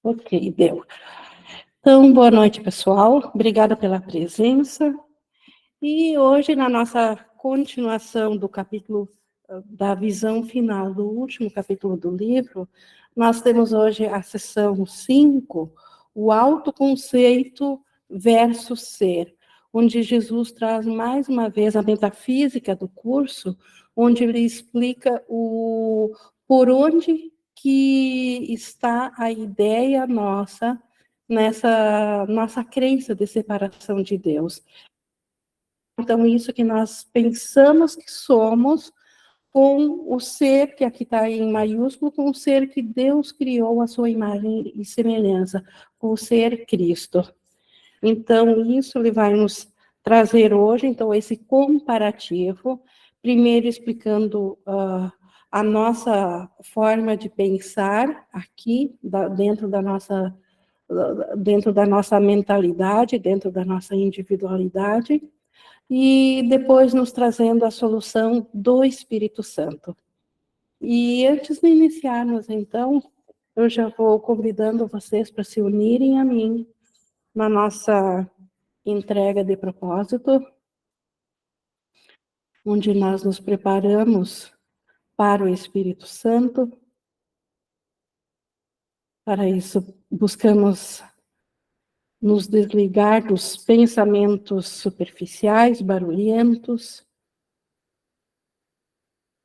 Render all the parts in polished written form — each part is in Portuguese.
Ok, deu. Então, boa noite, pessoal. Obrigada pela presença. E hoje, na nossa continuação do capítulo da visão final do último capítulo do livro, nós temos hoje a sessão 5, o autoconceito versus ser, onde Jesus traz mais uma vez a metafísica do curso, onde ele explica por onde que está a ideia nossa nessa nossa crença de separação de Deus. Então, isso que nós pensamos que somos, com o ser, que aqui está em maiúsculo, com o ser que Deus criou à sua imagem e semelhança, com o ser Cristo. Então, isso ele vai nos trazer hoje, então, esse comparativo, primeiro explicando a nossa forma de pensar aqui, dentro da nossa mentalidade, dentro da nossa individualidade, e depois nos trazendo a solução do Espírito Santo. E antes de iniciarmos, então, eu já vou convidando vocês para se unirem a mim na nossa entrega de propósito, onde nós nos preparamos para o Espírito Santo. Para isso, buscamos nos desligar dos pensamentos superficiais, barulhentos,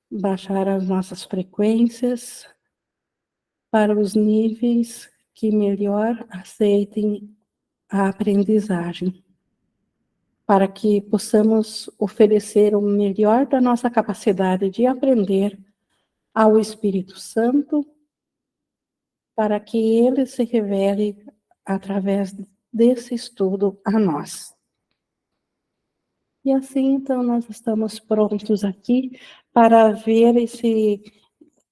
baixar as nossas frequências para os níveis que melhor aceitem a aprendizagem, para que possamos oferecer o melhor da nossa capacidade de aprender ao Espírito Santo, para que ele se revele através desse estudo a nós. E assim, então, nós estamos prontos aqui para ver esse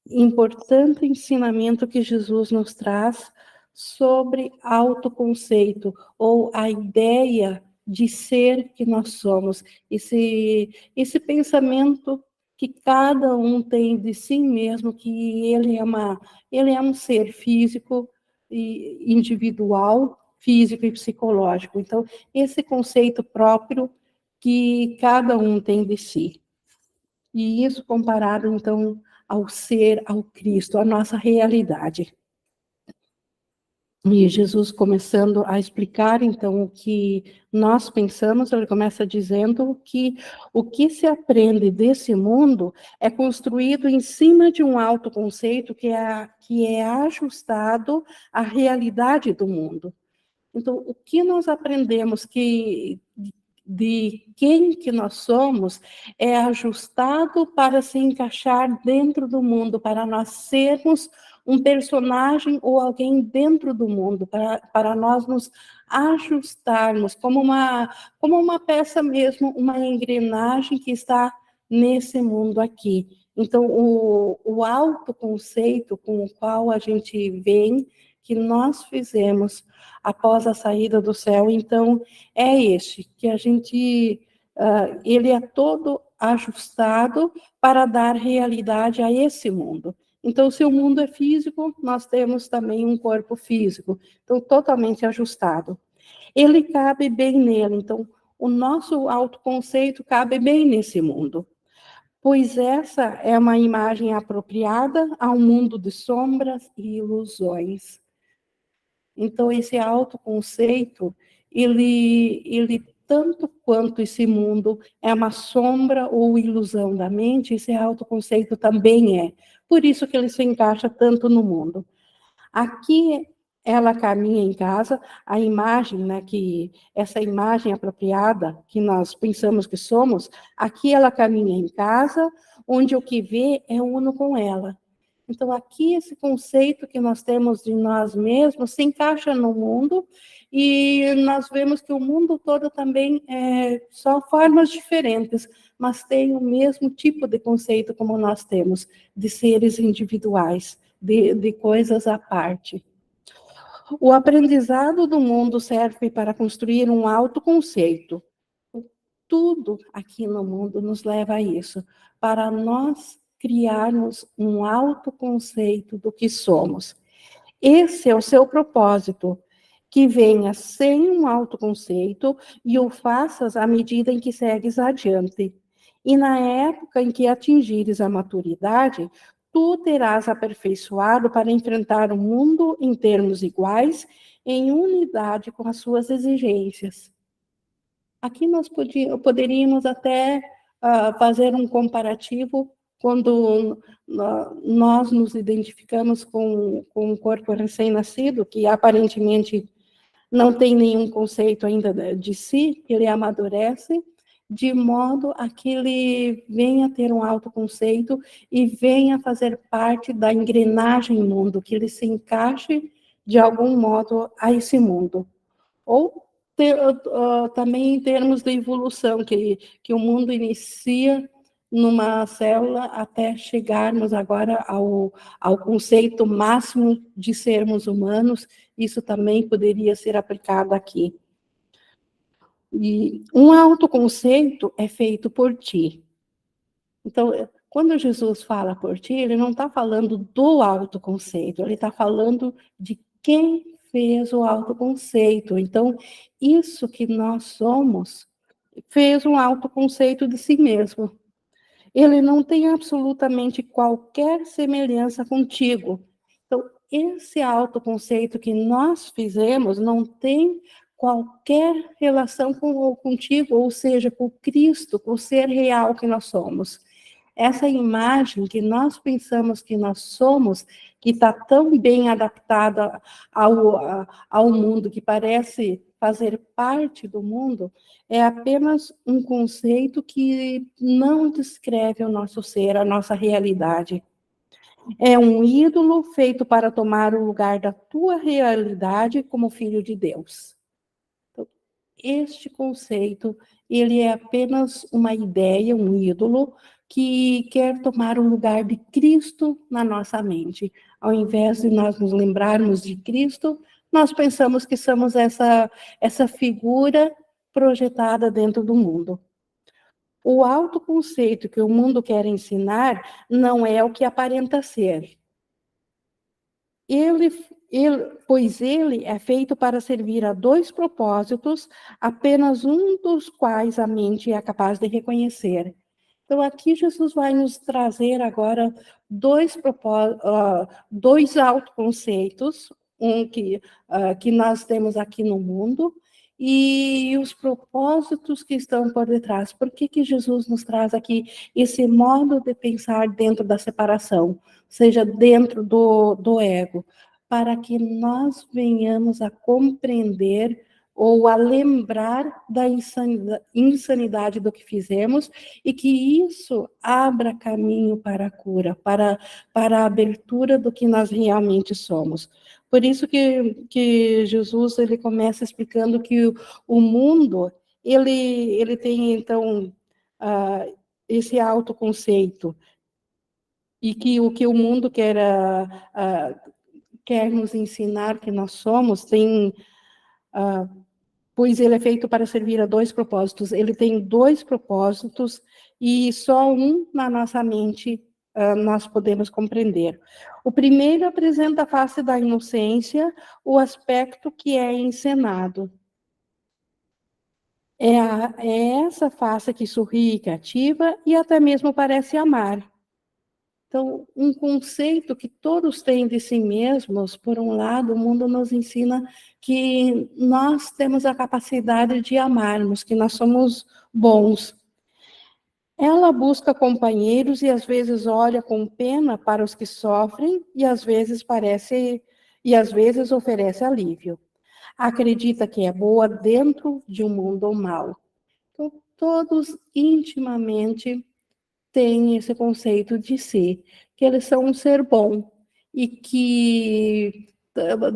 importante ensinamento que Jesus nos traz sobre autoconceito, ou a ideia de ser que nós somos, esse pensamento que cada um tem de si mesmo, que ele é um ser físico e individual, físico e psicológico. Então, esse conceito próprio que cada um tem de si. E isso comparado, então, ao ser, ao Cristo, à nossa realidade. E Jesus começando a explicar, então, o que nós pensamos, ele começa dizendo que o que se aprende desse mundo é construído em cima de um autoconceito que é ajustado à realidade do mundo. Então, o que nós aprendemos de quem que nós somos é ajustado para se encaixar dentro do mundo, para nós sermos um personagem ou alguém dentro do mundo, para nós nos ajustarmos como uma peça mesmo, uma engrenagem que está nesse mundo aqui. Então, o autoconceito com o qual a gente vem, que nós fizemos após a saída do céu, então, é este, que a gente, ele é todo ajustado para dar realidade a esse mundo. Então, se o mundo é físico, nós temos também um corpo físico, então, totalmente ajustado. Ele cabe bem nele, então, o nosso autoconceito cabe bem nesse mundo, pois essa é uma imagem apropriada ao mundo de sombras e ilusões. Então, esse autoconceito, ele tanto quanto esse mundo é uma sombra ou ilusão da mente, esse autoconceito também é. Por isso que ele se encaixa tanto no mundo. Aqui ela caminha em casa, a imagem, né, que essa imagem apropriada que nós pensamos que somos, aqui ela caminha em casa, onde o que vê é uno com ela. Então, aqui esse conceito que nós temos de nós mesmos se encaixa no mundo, e nós vemos que o mundo todo também são formas diferentes, mas tem o mesmo tipo de conceito como nós temos, de seres individuais, de coisas à parte. O aprendizado do mundo serve para construir um autoconceito. Tudo aqui no mundo nos leva a isso, para nós criarmos um autoconceito do que somos. Esse é o seu propósito, que venha sem um autoconceito e o faças à medida em que segues adiante. E na época em que atingires a maturidade, tu terás aperfeiçoado para enfrentar o mundo em termos iguais, em unidade com as suas exigências. Aqui nós poderíamos até fazer um comparativo quando nós nos identificamos com um corpo recém-nascido, que aparentemente não tem nenhum conceito ainda de si, ele amadurece, de modo a que ele venha ter um autoconceito e venha fazer parte da engrenagem mundo, que ele se encaixe de algum modo a esse mundo. Ou também em termos de evolução, que o mundo inicia numa célula até chegarmos agora ao conceito máximo de sermos humanos, isso também poderia ser aplicado aqui. E um autoconceito é feito por ti. Então, quando Jesus fala por ti, ele não está falando do autoconceito, ele está falando de quem fez o autoconceito. Então, isso que nós somos, fez um autoconceito de si mesmo. Ele não tem absolutamente qualquer semelhança contigo. Então, esse autoconceito que nós fizemos não tem qualquer relação contigo, ou seja, com Cristo, com o ser real que nós somos. Essa imagem que nós pensamos que nós somos, que está tão bem adaptada ao mundo, que parece fazer parte do mundo, é apenas um conceito que não descreve o nosso ser, a nossa realidade. É um ídolo feito para tomar o lugar da tua realidade como filho de Deus. Então, este conceito, ele é apenas uma ideia, um ídolo, que quer tomar o lugar de Cristo na nossa mente. Ao invés de nós nos lembrarmos de Cristo, nós pensamos que somos essa figura projetada dentro do mundo. O autoconceito que o mundo quer ensinar não é o que aparenta ser. Pois ele é feito para servir a dois propósitos, apenas um dos quais a mente é capaz de reconhecer. Então, aqui Jesus vai nos trazer agora dois autoconceitos, um que nós temos aqui no mundo, e os propósitos que estão por detrás. Por que Jesus nos traz aqui esse modo de pensar dentro da separação, seja dentro do ego, para que nós venhamos a compreender ou a lembrar da insanidade do que fizemos e que isso abra caminho para a cura, para a abertura do que nós realmente somos. Por isso que Jesus ele começa explicando que o mundo ele tem então esse autoconceito e que o que o mundo quer nos ensinar que nós somos tem pois ele é feito para servir a dois propósitos. Ele tem dois propósitos e só um na nossa mente nós podemos compreender. O primeiro apresenta a face da inocência, o aspecto que é encenado. É essa face que sorri e cativa e até mesmo parece amar. Então, um conceito que todos têm de si mesmos, por um lado, o mundo nos ensina que nós temos a capacidade de amarmos, que nós somos bons. Ela busca companheiros e às vezes olha com pena para os que sofrem e às vezes oferece alívio. Acredita que é boa dentro de um mundo mau. Então, todos intimamente têm esse conceito de si, que eles são um ser bom e que,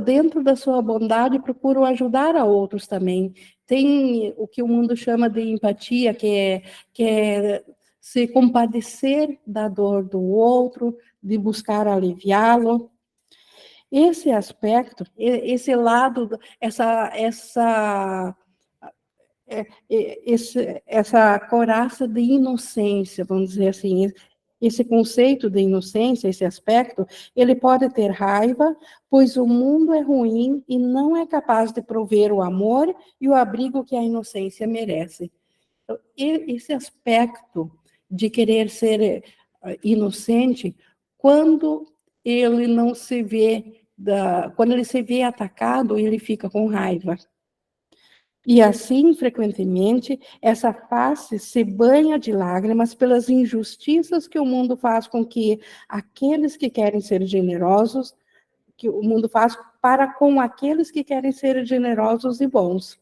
dentro da sua bondade, procuram ajudar a outros também. Tem o que o mundo chama de empatia, que é se compadecer da dor do outro, de buscar aliviá-lo. Esse aspecto, esse lado, essa coraça de inocência, vamos dizer assim, esse conceito de inocência, esse aspecto, ele pode ter raiva, pois o mundo é ruim e não é capaz de prover o amor e o abrigo que a inocência merece. Então, esse aspecto de querer ser inocente, quando ele não se vê, quando ele se vê atacado, ele fica com raiva. E assim, frequentemente, essa face se banha de lágrimas pelas injustiças que o mundo faz com que aqueles que querem ser generosos, que o mundo faz para com aqueles que querem ser generosos e bons.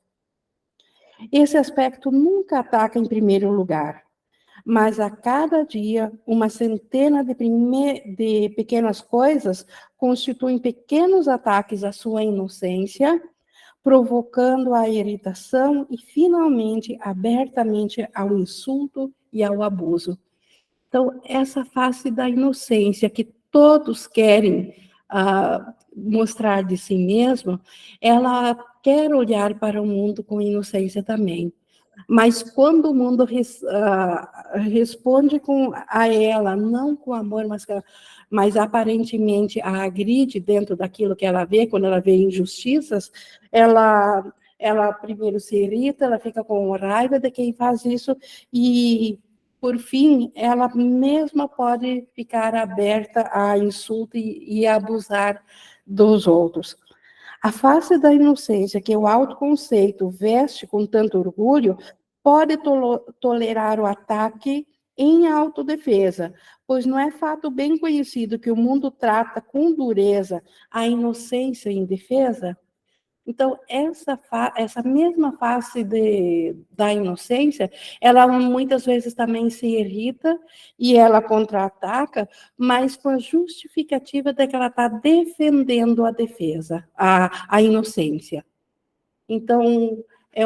Esse aspecto nunca ataca em primeiro lugar, mas a cada dia, uma centena de pequenas coisas constituem pequenos ataques à sua inocência, provocando a irritação e, finalmente, abertamente ao insulto e ao abuso. Então, essa face da inocência que todos querem mostrar de si mesmo, ela quer olhar para o mundo com inocência também. Mas quando o mundo responde a ela, não com amor, mas aparentemente a agride dentro daquilo que ela vê, quando ela vê injustiças, ela primeiro se irrita, ela fica com raiva de quem faz isso, e, por fim, ela mesma pode ficar aberta a insulto e abusar dos outros. A face da inocência que o autoconceito veste com tanto orgulho pode tolerar o ataque em autodefesa, pois não é fato bem conhecido que o mundo trata com dureza a inocência indefesa? Então, essa mesma face da inocência, ela muitas vezes também se irrita e ela contra-ataca, mas com a justificativa de que ela está defendendo a defesa, a inocência. Então, é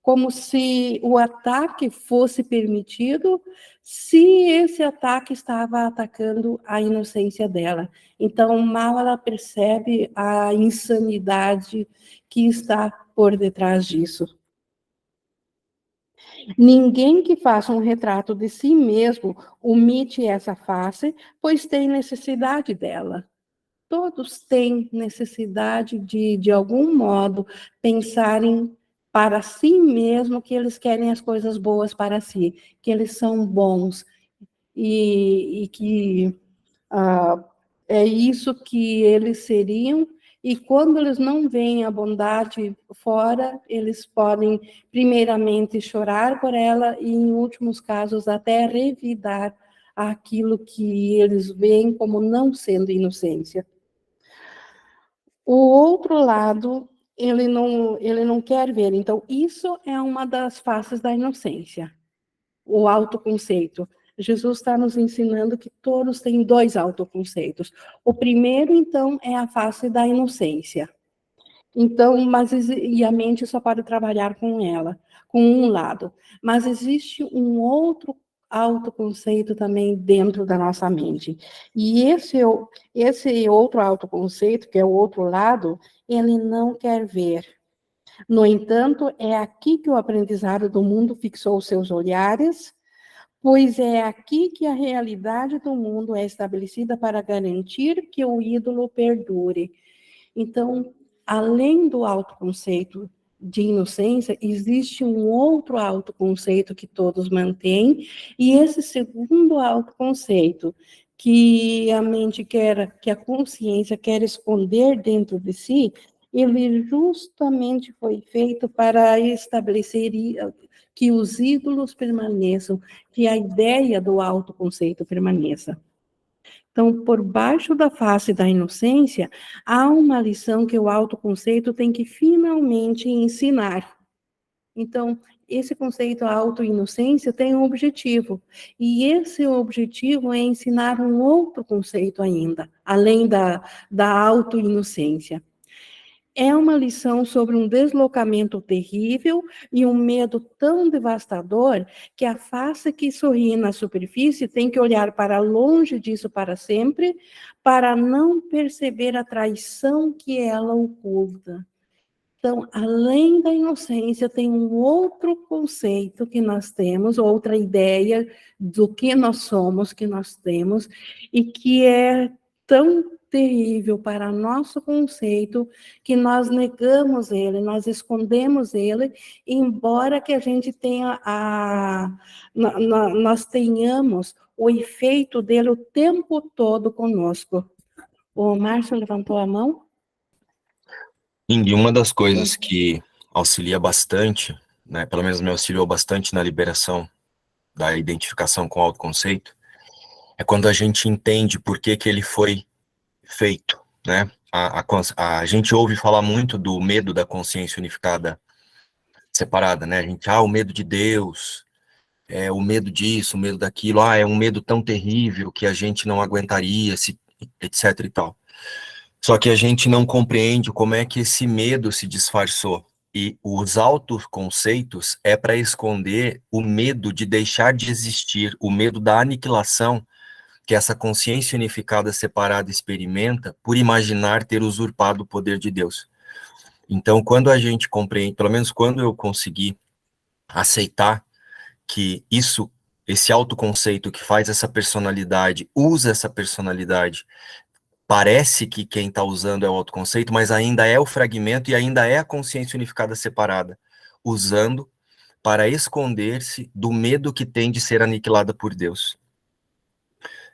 como se o ataque fosse permitido se esse ataque estava atacando a inocência dela. Então, mal ela percebe a insanidade que está por detrás disso. Ninguém que faça um retrato de si mesmo omite essa face, pois tem necessidade dela. Todos têm necessidade de algum modo, pensarem para si mesmo que eles querem as coisas boas para si, que eles são bons, e que é isso que eles seriam, e quando eles não veem a bondade fora, eles podem, primeiramente, chorar por ela e, em últimos casos, até revidar aquilo que eles veem como não sendo inocência. O outro lado, ele não quer ver. Então, isso é uma das faces da inocência, o autoconceito. Jesus está nos ensinando que todos têm dois autoconceitos. O primeiro, então, é a face da inocência. Então, e a mente só pode trabalhar com ela, com um lado. Mas existe um outro autoconceito também dentro da nossa mente. E esse outro autoconceito, que é o outro lado, ele não quer ver. No entanto, é aqui que o aprendizado do mundo fixou seus olhares, pois é aqui que a realidade do mundo é estabelecida para garantir que o ídolo perdure. Então, além do autoconceito de inocência, existe um outro autoconceito que todos mantêm, e esse segundo autoconceito, que a mente quer, que a consciência quer esconder dentro de si, ele justamente foi feito para estabelecer que os ídolos permaneçam, que a ideia do autoconceito permaneça. Então, por baixo da face da inocência, há uma lição que o autoconceito tem que finalmente ensinar. Então, esse conceito auto-inocência tem um objetivo, e esse objetivo é ensinar um outro conceito ainda, além da auto-inocência. É uma lição sobre um deslocamento terrível e um medo tão devastador que a face que sorri na superfície tem que olhar para longe disso para sempre, para não perceber a traição que ela oculta. Então, além da inocência, tem um outro conceito que nós temos, outra ideia do que nós somos, que nós temos, e que é tão terrível para nosso conceito que nós negamos ele, nós escondemos ele, embora que a gente tenha nós tenhamos o efeito dele o tempo todo conosco. O Márcio levantou a mão? E uma das coisas Sim. que auxilia bastante, né, pelo menos me auxiliou bastante na liberação da identificação com o autoconceito, é quando a gente entende por que que ele foi feito, né? A gente ouve falar muito do medo da consciência unificada separada, né? A gente, o medo de Deus, o medo disso, o medo daquilo, é um medo tão terrível que a gente não aguentaria, etc e tal. Só que a gente não compreende como é que esse medo se disfarçou. E os autoconceitos é para esconder o medo de deixar de existir, o medo da aniquilação que essa consciência unificada separada experimenta por imaginar ter usurpado o poder de Deus. Então, quando a gente compreende, pelo menos quando eu consegui aceitar que esse autoconceito que faz essa personalidade, usa essa personalidade, parece que quem está usando é o autoconceito, mas ainda é o fragmento e ainda é a consciência unificada separada, usando para esconder-se do medo que tem de ser aniquilada por Deus.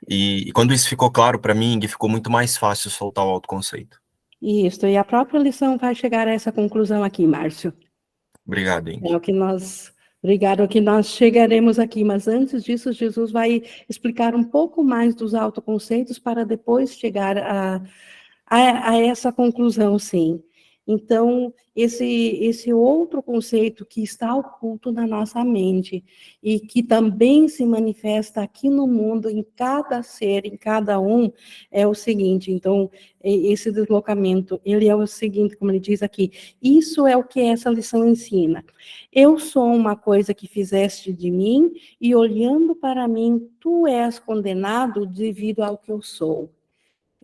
E quando isso ficou claro para mim, ficou muito mais fácil soltar o autoconceito. Isso, e a própria lição vai chegar a essa conclusão aqui, Márcio. Obrigado, É Ing. o que obrigado, é o que nós chegaremos aqui, mas antes disso, Jesus vai explicar um pouco mais dos autoconceitos para depois chegar a essa conclusão, sim. Então, esse outro conceito que está oculto na nossa mente e que também se manifesta aqui no mundo, em cada ser, em cada um, é o seguinte. Então, esse deslocamento, ele é o seguinte, como ele diz aqui, isso é o que essa lição ensina. Eu sou uma coisa que fizeste de mim, e olhando para mim, tu és condenado devido ao que eu sou.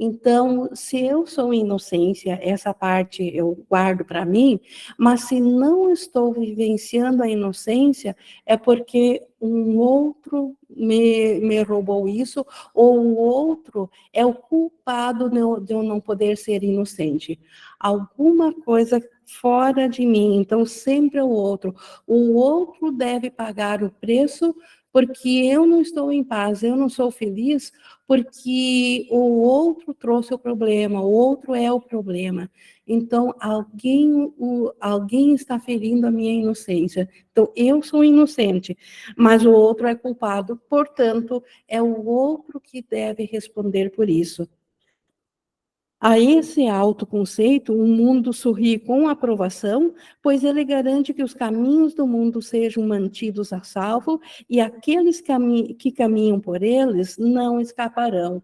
Então, se eu sou inocência, essa parte eu guardo para mim, mas se não estou vivenciando a inocência, é porque um outro me roubou isso, ou um outro é o culpado de eu não poder ser inocente. Alguma coisa fora de mim, então sempre é o outro. O outro deve pagar o preço, porque eu não estou em paz, eu não sou feliz, porque o outro trouxe o problema, o outro é o problema. Então, alguém está ferindo a minha inocência. Então, eu sou inocente, mas o outro é culpado, portanto, é o outro que deve responder por isso. A esse autoconceito, o mundo sorri com aprovação, pois ele garante que os caminhos do mundo sejam mantidos a salvo e aqueles que caminham por eles não escaparão.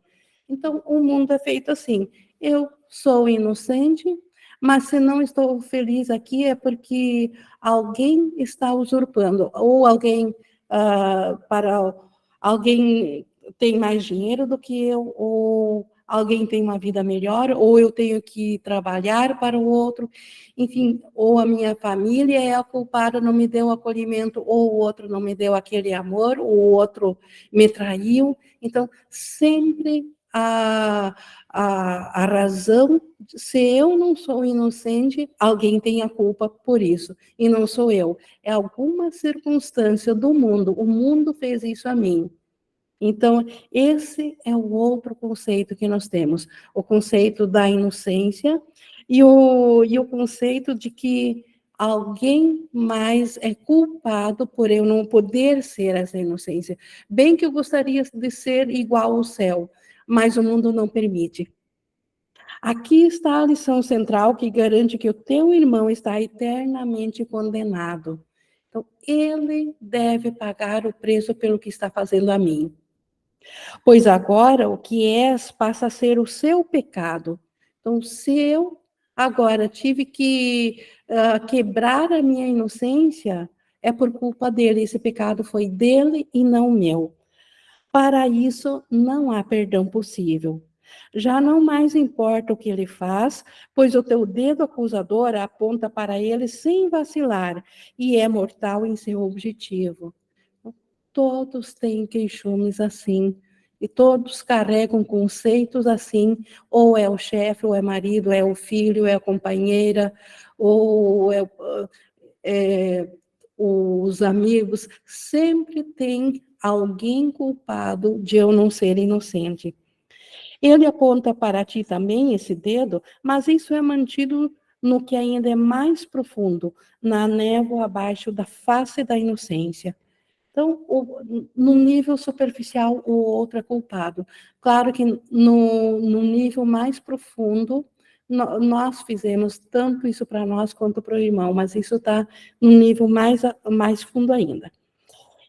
Então, o mundo é feito assim. Eu sou inocente, mas se não estou feliz aqui é porque alguém está usurpando, ou alguém tem mais dinheiro do que eu, ou alguém tem uma vida melhor, ou eu tenho que trabalhar para o outro, enfim, ou a minha família é a culpada, não me deu acolhimento, ou o outro não me deu aquele amor, ou o outro me traiu. Então, sempre a razão, se eu não sou inocente, alguém tem a culpa por isso, e não sou eu. É alguma circunstância do mundo, o mundo fez isso a mim. Então, esse é o outro conceito que nós temos, o conceito da inocência e o conceito de que alguém mais é culpado por eu não poder ser essa inocência. Bem que eu gostaria de ser igual ao céu, mas o mundo não permite. Aqui está a lição central que garante que o teu irmão está eternamente condenado. Então, ele deve pagar o preço pelo que está fazendo a mim. Pois agora o que és passa a ser o seu pecado. Então, se eu agora tive que quebrar a minha inocência, é por culpa dele. Esse pecado foi dele e não meu. Para isso, não há perdão possível. Já não mais importa o que ele faz, pois o teu dedo acusador aponta para ele sem vacilar, e é mortal em seu objetivo. Todos têm queixumes assim, e todos carregam conceitos assim, ou é o chefe, ou é marido, é o filho, é a companheira, ou é os amigos, sempre tem alguém culpado de eu não ser inocente. Ele aponta para ti também esse dedo, mas isso é mantido no que ainda é mais profundo, na névoa abaixo da face da inocência. Então, no nível superficial, o outro é culpado. Claro que no nível mais profundo, nós fizemos tanto isso para nós quanto para o irmão, mas isso está no nível mais fundo ainda.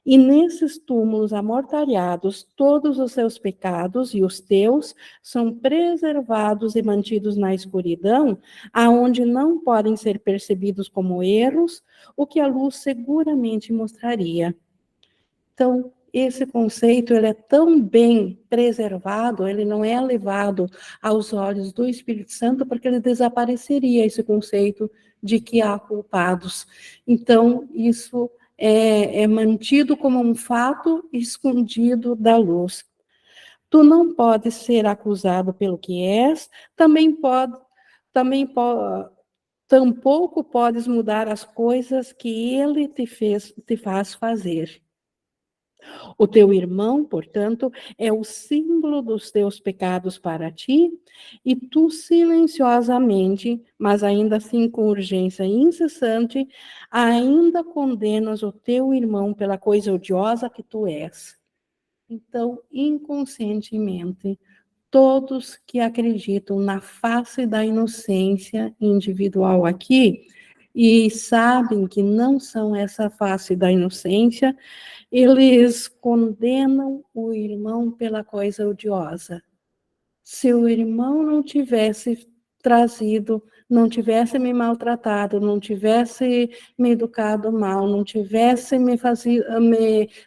E nesses túmulos amortalhados, todos os seus pecados e os teus são preservados e mantidos na escuridão, aonde não podem ser percebidos como erros, o que a luz seguramente mostraria. Então, esse conceito ele é tão bem preservado, ele não é levado aos olhos do Espírito Santo, porque ele desapareceria esse conceito de que há culpados. Então, isso é mantido como um fato escondido da luz. Tu não podes ser acusado pelo que és, tampouco podes mudar as coisas que ele te faz fazer. O teu irmão, portanto, é o símbolo dos teus pecados para ti, e tu silenciosamente, mas ainda assim com urgência incessante, ainda condenas o teu irmão pela coisa odiosa que tu és. Então, inconscientemente, todos que acreditam na face da inocência individual aqui, e sabem que não são essa face da inocência, eles condenam o irmão pela coisa odiosa. Se o irmão não tivesse trazido, não tivesse me maltratado, não tivesse me educado mal, não tivesse me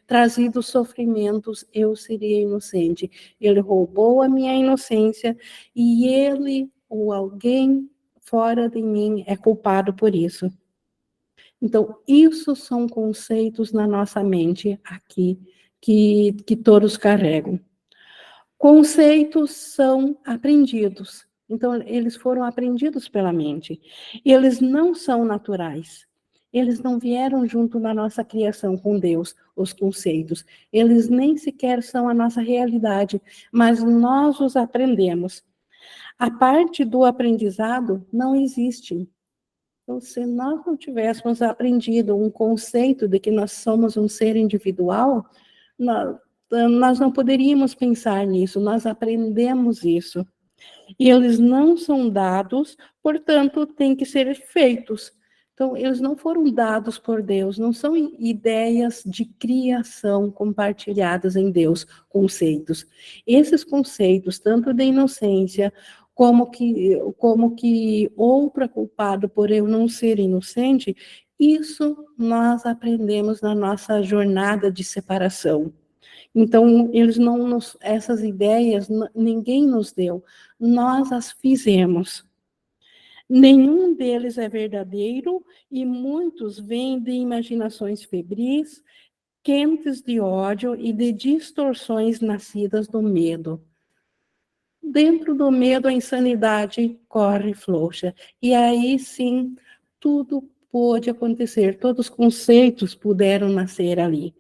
trazido sofrimentos, eu seria inocente. Ele roubou a minha inocência e ele ou alguém fora de mim é culpado por isso. Então, isso são conceitos na nossa mente aqui, que todos carregam. Conceitos são aprendidos. Então, eles foram aprendidos pela mente. Eles não são naturais. Eles não vieram junto na nossa criação com Deus, os conceitos. Eles nem sequer são a nossa realidade, mas nós os aprendemos. A parte do aprendizado não existe. Então, se nós não tivéssemos aprendido um conceito de que nós somos um ser individual, nós não poderíamos pensar nisso, nós aprendemos isso. E eles não são dados, portanto, têm que ser feitos. Então, eles não foram dados por Deus, não são ideias de criação compartilhadas em Deus, conceitos. Esses conceitos, tanto de inocência, como que outro é culpado por eu não ser inocente, isso nós aprendemos na nossa jornada de separação. Então, essas ideias ninguém nos deu, nós as fizemos. Nenhum deles é verdadeiro e muitos vêm de imaginações febris, quentes de ódio e de distorções nascidas do medo. Dentro do medo, a insanidade corre frouxa. E aí, sim, tudo pôde acontecer, todos os conceitos puderam nascer ali.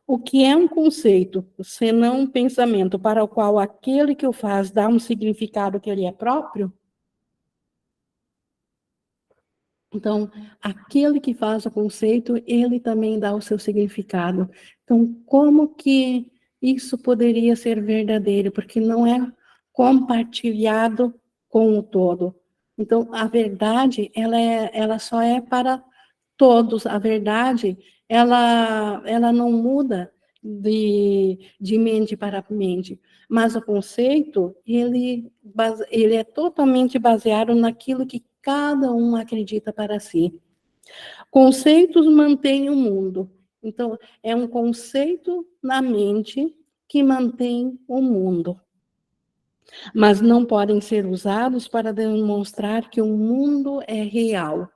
O que é um conceito, senão um pensamento para o qual aquele que o faz dá um significado que ele é próprio? Então, aquele que faz o conceito, ele também dá o seu significado. Então, como que isso poderia ser verdadeiro? Porque não é compartilhado com o todo. Então, a verdade, ela só é para todos. A verdade, ela não muda de mente para mente. Mas o conceito, ele é totalmente baseado naquilo que cada um acredita para si. Conceitos mantêm o mundo. Então, é um conceito na mente que mantém o mundo. mas não podem ser usados para demonstrar que o mundo é real.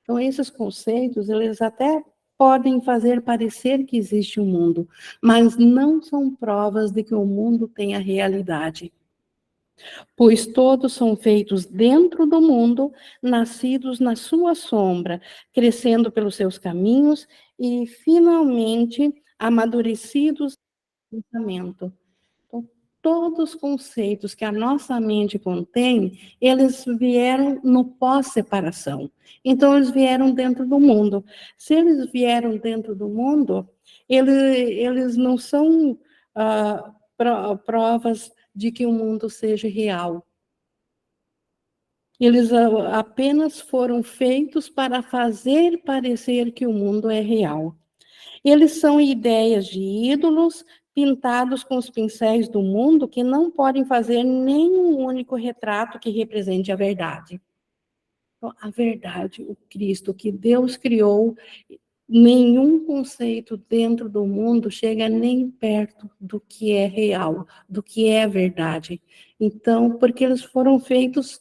Então, esses conceitos, eles até podem fazer parecer que existe um mundo, mas não são provas de que o mundo tenha realidade. Pois todos são feitos dentro do mundo, nascidos na sua sombra, crescendo pelos seus caminhos e, finalmente, amadurecidos no pensamento. Então, todos os conceitos que a nossa mente contém, eles vieram no pós-separação. Então, eles vieram dentro do mundo. Se eles vieram dentro do mundo, eles não são provas de que o mundo seja real. Eles apenas foram feitos para fazer parecer que o mundo é real. Eles são ideias de ídolos pintados com os pincéis do mundo que não podem fazer nenhum único retrato que represente a verdade. Então, a verdade, o Cristo que Deus criou, nenhum conceito dentro do mundo chega nem perto do que é real, do que é verdade. Então, porque eles foram feitos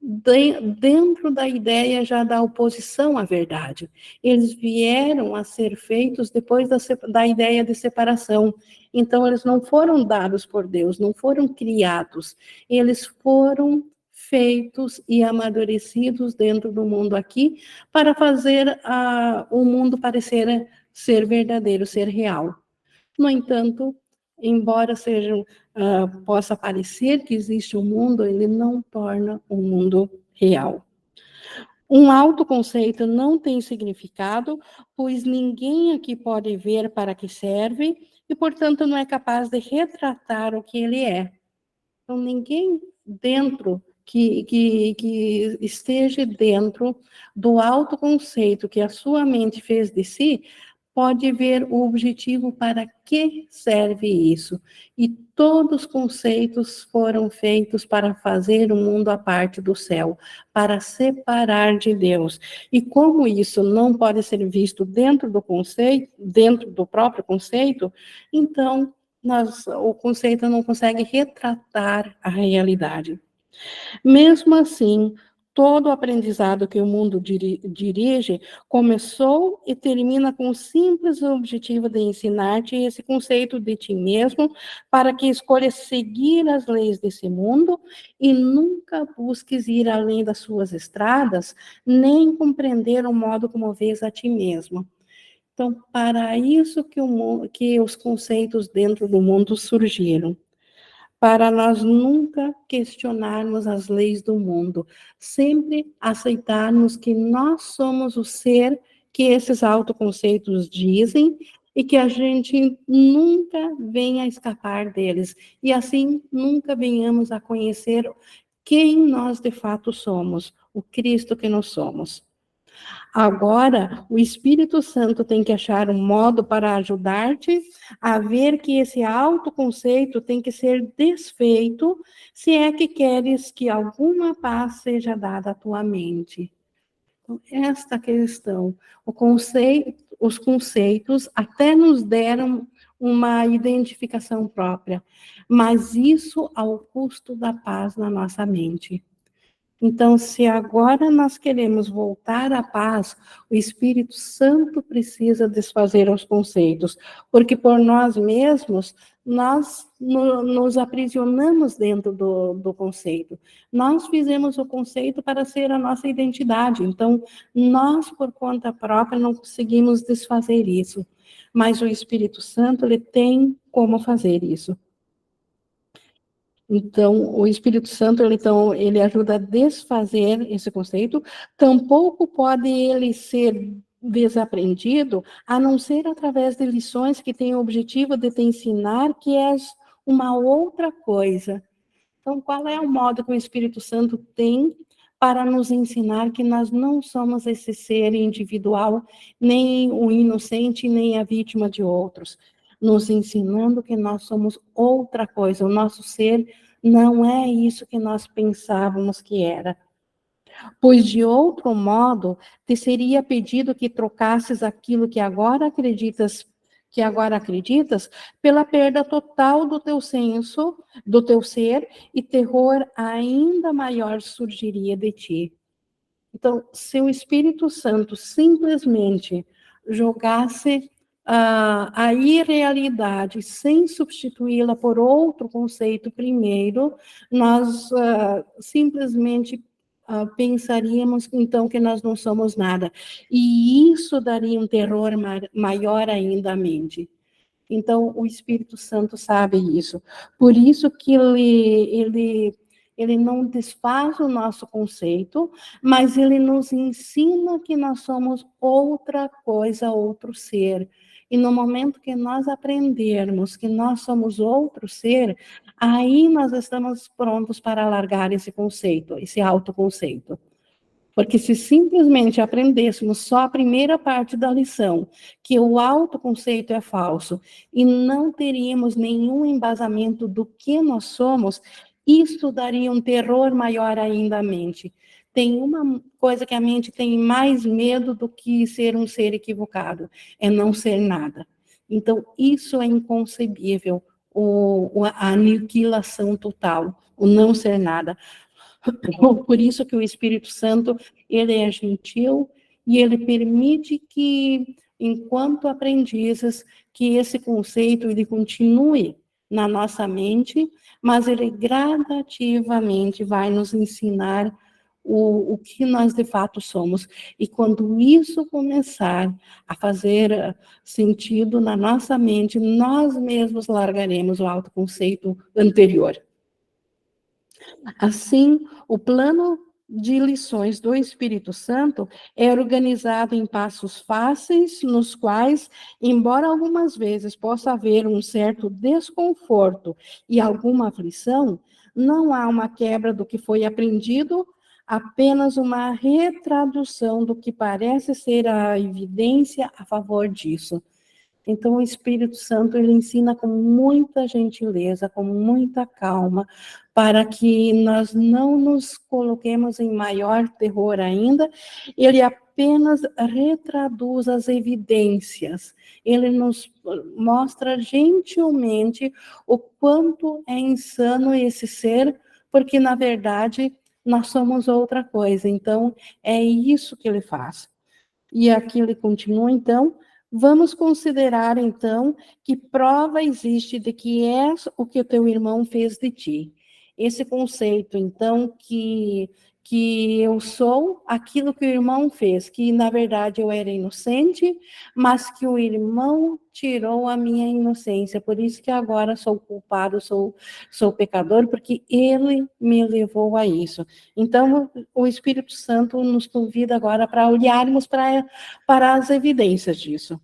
dentro da ideia já da oposição à verdade. Eles vieram a ser feitos depois da ideia de separação. Então, eles não foram dados por Deus, não foram criados. Eles foram feitos e amadurecidos dentro do mundo aqui para fazer o mundo parecer ser verdadeiro, ser real. No entanto, embora possa parecer que existe um mundo, ele não torna o mundo real. Um autoconceito não tem significado, pois ninguém aqui pode ver para que serve e, portanto, não é capaz de retratar o que ele é. Então, ninguém dentro que esteja dentro do autoconceito que a sua mente fez de si, pode ver o objetivo para que serve isso. E todos os conceitos foram feitos para fazer o mundo à parte do céu, para separar de Deus. E como isso não pode ser visto dentro do conceito, dentro do próprio conceito, então o conceito não consegue retratar a realidade. Mesmo assim, todo o aprendizado que o mundo dirige começou e termina com o simples objetivo de ensinar-te esse conceito de ti mesmo, para que escolhas seguir as leis desse mundo e nunca busques ir além das suas estradas, nem compreender o modo como vês a ti mesmo. Então, para isso que os conceitos dentro do mundo surgiram. Para nós nunca questionarmos as leis do mundo, sempre aceitarmos que nós somos o ser que esses autoconceitos dizem e que a gente nunca venha a escapar deles, e assim nunca venhamos a conhecer quem nós de fato somos, o Cristo que nós somos. Agora, o Espírito Santo tem que achar um modo para ajudar-te a ver que esse autoconceito tem que ser desfeito, se é que queres que alguma paz seja dada à tua mente. Então, esta questão, os conceitos até nos deram uma identificação própria, mas isso ao custo da paz na nossa mente. Então, se agora nós queremos voltar à paz, o Espírito Santo precisa desfazer os conceitos, porque por nós mesmos, nós nos aprisionamos dentro do conceito. Nós fizemos o conceito para ser a nossa identidade, então, nós, por conta própria, não conseguimos desfazer isso. Mas o Espírito Santo, ele tem como fazer isso. Então, o Espírito Santo, ele ajuda a desfazer esse conceito. Tampouco pode ele ser desaprendido, a não ser através de lições que têm o objetivo de te ensinar que és uma outra coisa. Então, qual é o modo que o Espírito Santo tem para nos ensinar que nós não somos esse ser individual, nem o inocente, nem a vítima de outros? Nos ensinando que nós somos outra coisa, o nosso ser não é isso que nós pensávamos que era. Pois de outro modo, te seria pedido que trocasses aquilo que agora acreditas que agora acreditas, pela perda total do teu senso, do teu ser, e terror ainda maior surgiria de ti. Então, se o Espírito Santo simplesmente jogasse a irrealidade sem substituí-la por outro conceito primeiro, nós simplesmente pensaríamos, então, que nós não somos nada. E isso daria um terror maior ainda à mente. Então, o Espírito Santo sabe isso. Por isso que ele não desfaz o nosso conceito, mas ele nos ensina que nós somos outra coisa, outro ser. E no momento que nós aprendermos que nós somos outro ser, aí nós estamos prontos para largar esse conceito, esse autoconceito. Porque se simplesmente aprendêssemos só a primeira parte da lição, que o autoconceito é falso, e não teríamos nenhum embasamento do que nós somos, isso daria um terror maior ainda à mente. Tem uma coisa que a mente tem mais medo do que ser um ser equivocado, é não ser nada. Então, isso é inconcebível, a aniquilação total, o não ser nada. Por isso que o Espírito Santo, ele é gentil e ele permite que, enquanto aprendizes, que esse conceito ele continue na nossa mente, mas ele gradativamente vai nos ensinar o que nós de fato somos. E quando isso começar a fazer sentido na nossa mente, nós mesmos largaremos o autoconceito anterior. Assim, o plano de lições do Espírito Santo é organizado em passos fáceis, nos quais, embora algumas vezes possa haver um certo desconforto e alguma aflição, não há uma quebra do que foi aprendido, apenas uma retradução do que parece ser a evidência a favor disso. Então, o Espírito Santo, ele ensina com muita gentileza, com muita calma, para que nós não nos coloquemos em maior terror ainda. Ele apenas retraduz as evidências. Ele nos mostra gentilmente o quanto é insano esse ser, porque, na verdade, nós somos outra coisa. Então, é isso que ele faz. E aqui ele continua, então, vamos considerar, então, que prova existe de que és o que o teu irmão fez de ti. Esse conceito, então, que eu sou aquilo que o irmão fez, que, na verdade, eu era inocente, mas que o irmão tirou a minha inocência. Por isso que agora sou culpado, sou pecador, porque ele me levou a isso. Então, o Espírito Santo nos convida agora para olharmos para as evidências disso.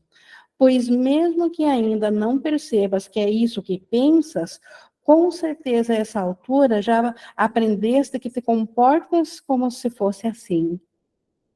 Pois mesmo que ainda não percebas que é isso que pensas, com certeza a essa altura já aprendeste que te comportas como se fosse assim.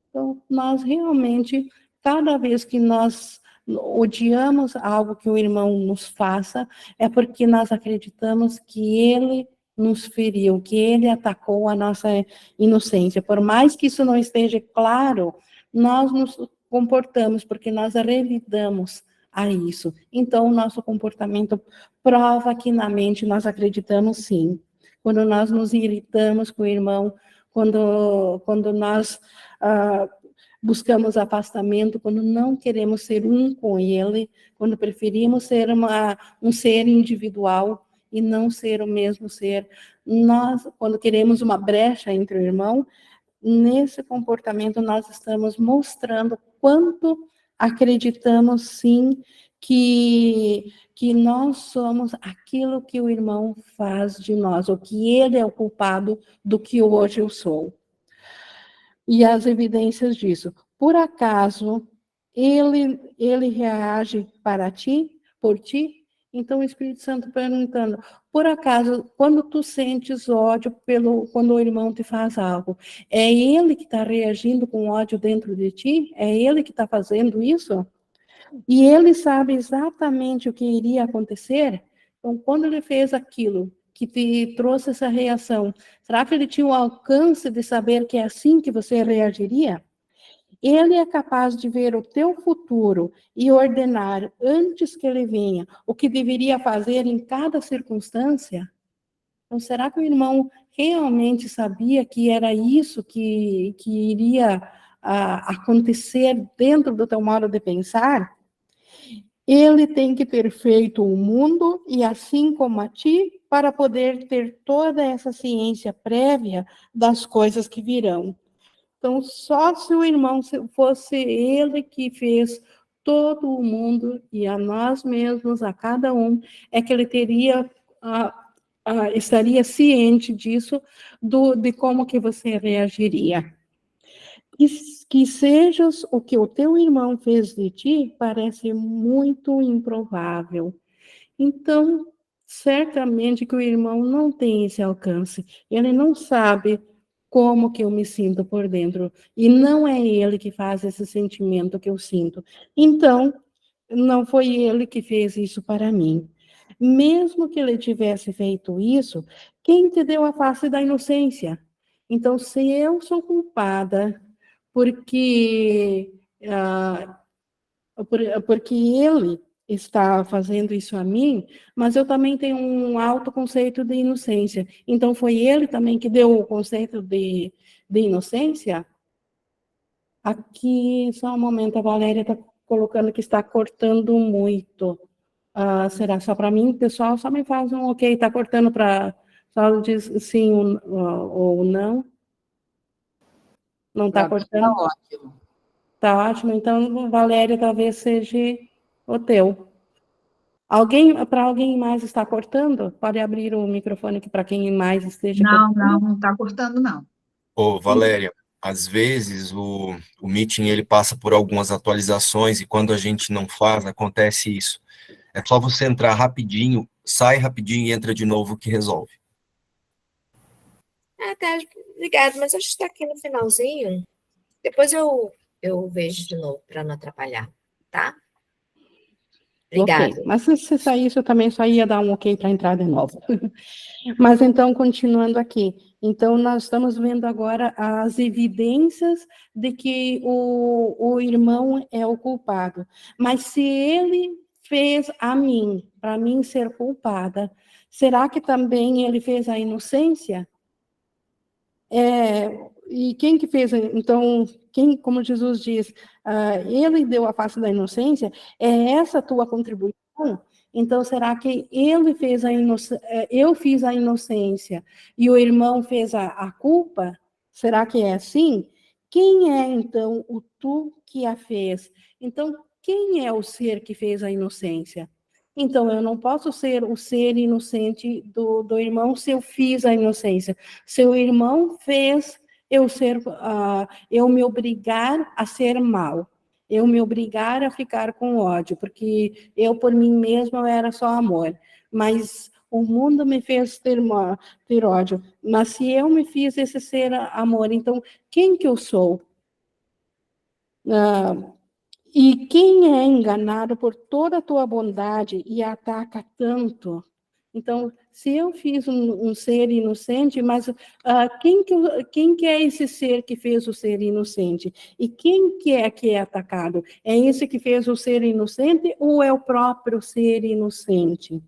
Então, nós realmente, cada vez que nós odiamos algo que o irmão nos faça, é porque nós acreditamos que ele nos feriu, que ele atacou a nossa inocência. Por mais que isso não esteja claro, nós nos comportamos porque nós revidamos a isso. Então, o nosso comportamento prova que na mente nós acreditamos sim. Quando nós nos irritamos com o irmão, quando nós buscamos afastamento, quando não queremos ser um com ele, quando preferimos ser um ser individual e não ser o mesmo ser. Nós, quando queremos uma brecha entre o irmão, nesse comportamento nós estamos mostrando quanto acreditamos sim que nós somos aquilo que o irmão faz de nós, ou que ele é o culpado do que hoje eu sou. E as evidências disso. Por acaso ele reage para ti, por ti? Então o Espírito Santo perguntando, por acaso, quando tu sentes ódio quando o irmão te faz algo, é ele que está reagindo com ódio dentro de ti? É ele que está fazendo isso? E ele sabe exatamente o que iria acontecer? Então, quando ele fez aquilo que te trouxe essa reação, será que ele tinha o alcance de saber que é assim que você reagiria? ele é capaz de ver o teu futuro e ordenar antes que ele venha o que deveria fazer em cada circunstância? Então, será que o irmão realmente sabia que era isso que iria acontecer dentro do teu modo de pensar? Ele tem que ter feito o mundo, e assim como a ti, para poder ter toda essa ciência prévia das coisas que virão. Então, só se o irmão fosse ele que fez todo o mundo e a nós mesmos, a cada um, é que ele teria, estaria ciente disso, de como que você reagiria. Que sejas o que o teu irmão fez de ti, parece muito improvável. Então, certamente que o irmão não tem esse alcance. Ele não sabe como que eu me sinto por dentro. E não é ele que faz esse sentimento que eu sinto. Então, não foi ele que fez isso para mim. Mesmo que ele tivesse feito isso, quem te deu a face da inocência? Então, se eu sou culpada porque, porque ele está fazendo isso a mim, mas eu também tenho um alto conceito de inocência. Então, foi ele também que deu o conceito de inocência? Aqui, só um momento, a Valéria está colocando que está cortando muito. Será só para mim? Pessoal, só me faz um ok. Está cortando para... Só diz sim ou não. Não está cortando? Está ótimo. Está ótimo. Então, Valéria, talvez seja o teu. Para alguém mais está cortando? Pode abrir o microfone aqui para quem mais esteja cortando. Não está cortando, não. Ô, Valéria, às vezes o Meeting ele passa por algumas atualizações e quando a gente não faz, acontece isso. É só você entrar rapidinho, sai rapidinho e entra de novo que resolve. Tá, obrigado, mas acho que está aqui no finalzinho. Depois eu vejo de novo, para não atrapalhar, tá? Obrigada. Ok, mas se saísse, eu também só ia dar um ok para entrar de novo. Mas então, continuando aqui. Então, nós estamos vendo agora as evidências de que o irmão é o culpado. Mas se ele fez a mim, para mim ser culpada, será que também ele fez a inocência? E quem que fez, então, como Jesus diz, ele deu a face da inocência, é essa a tua contribuição? Então, será que ele fez eu fiz a inocência e o irmão fez a culpa? Será que é assim? Quem é, então, o tu que a fez? Então, quem é o ser que fez a inocência? Então, eu não posso ser o ser inocente do irmão se eu fiz a inocência. Se o irmão fez eu me obrigar a ser mal, eu me obrigar a ficar com ódio, porque eu, por mim mesma, eu era só amor. Mas o mundo me fez ter ódio. Mas se eu me fiz esse ser amor, então, quem que eu sou? E quem é enganado por toda a tua bondade e ataca tanto? Então, se eu fiz um ser inocente, mas quem que é esse ser que fez o ser inocente? E quem que é atacado? É esse que fez o ser inocente ou é o próprio ser inocente?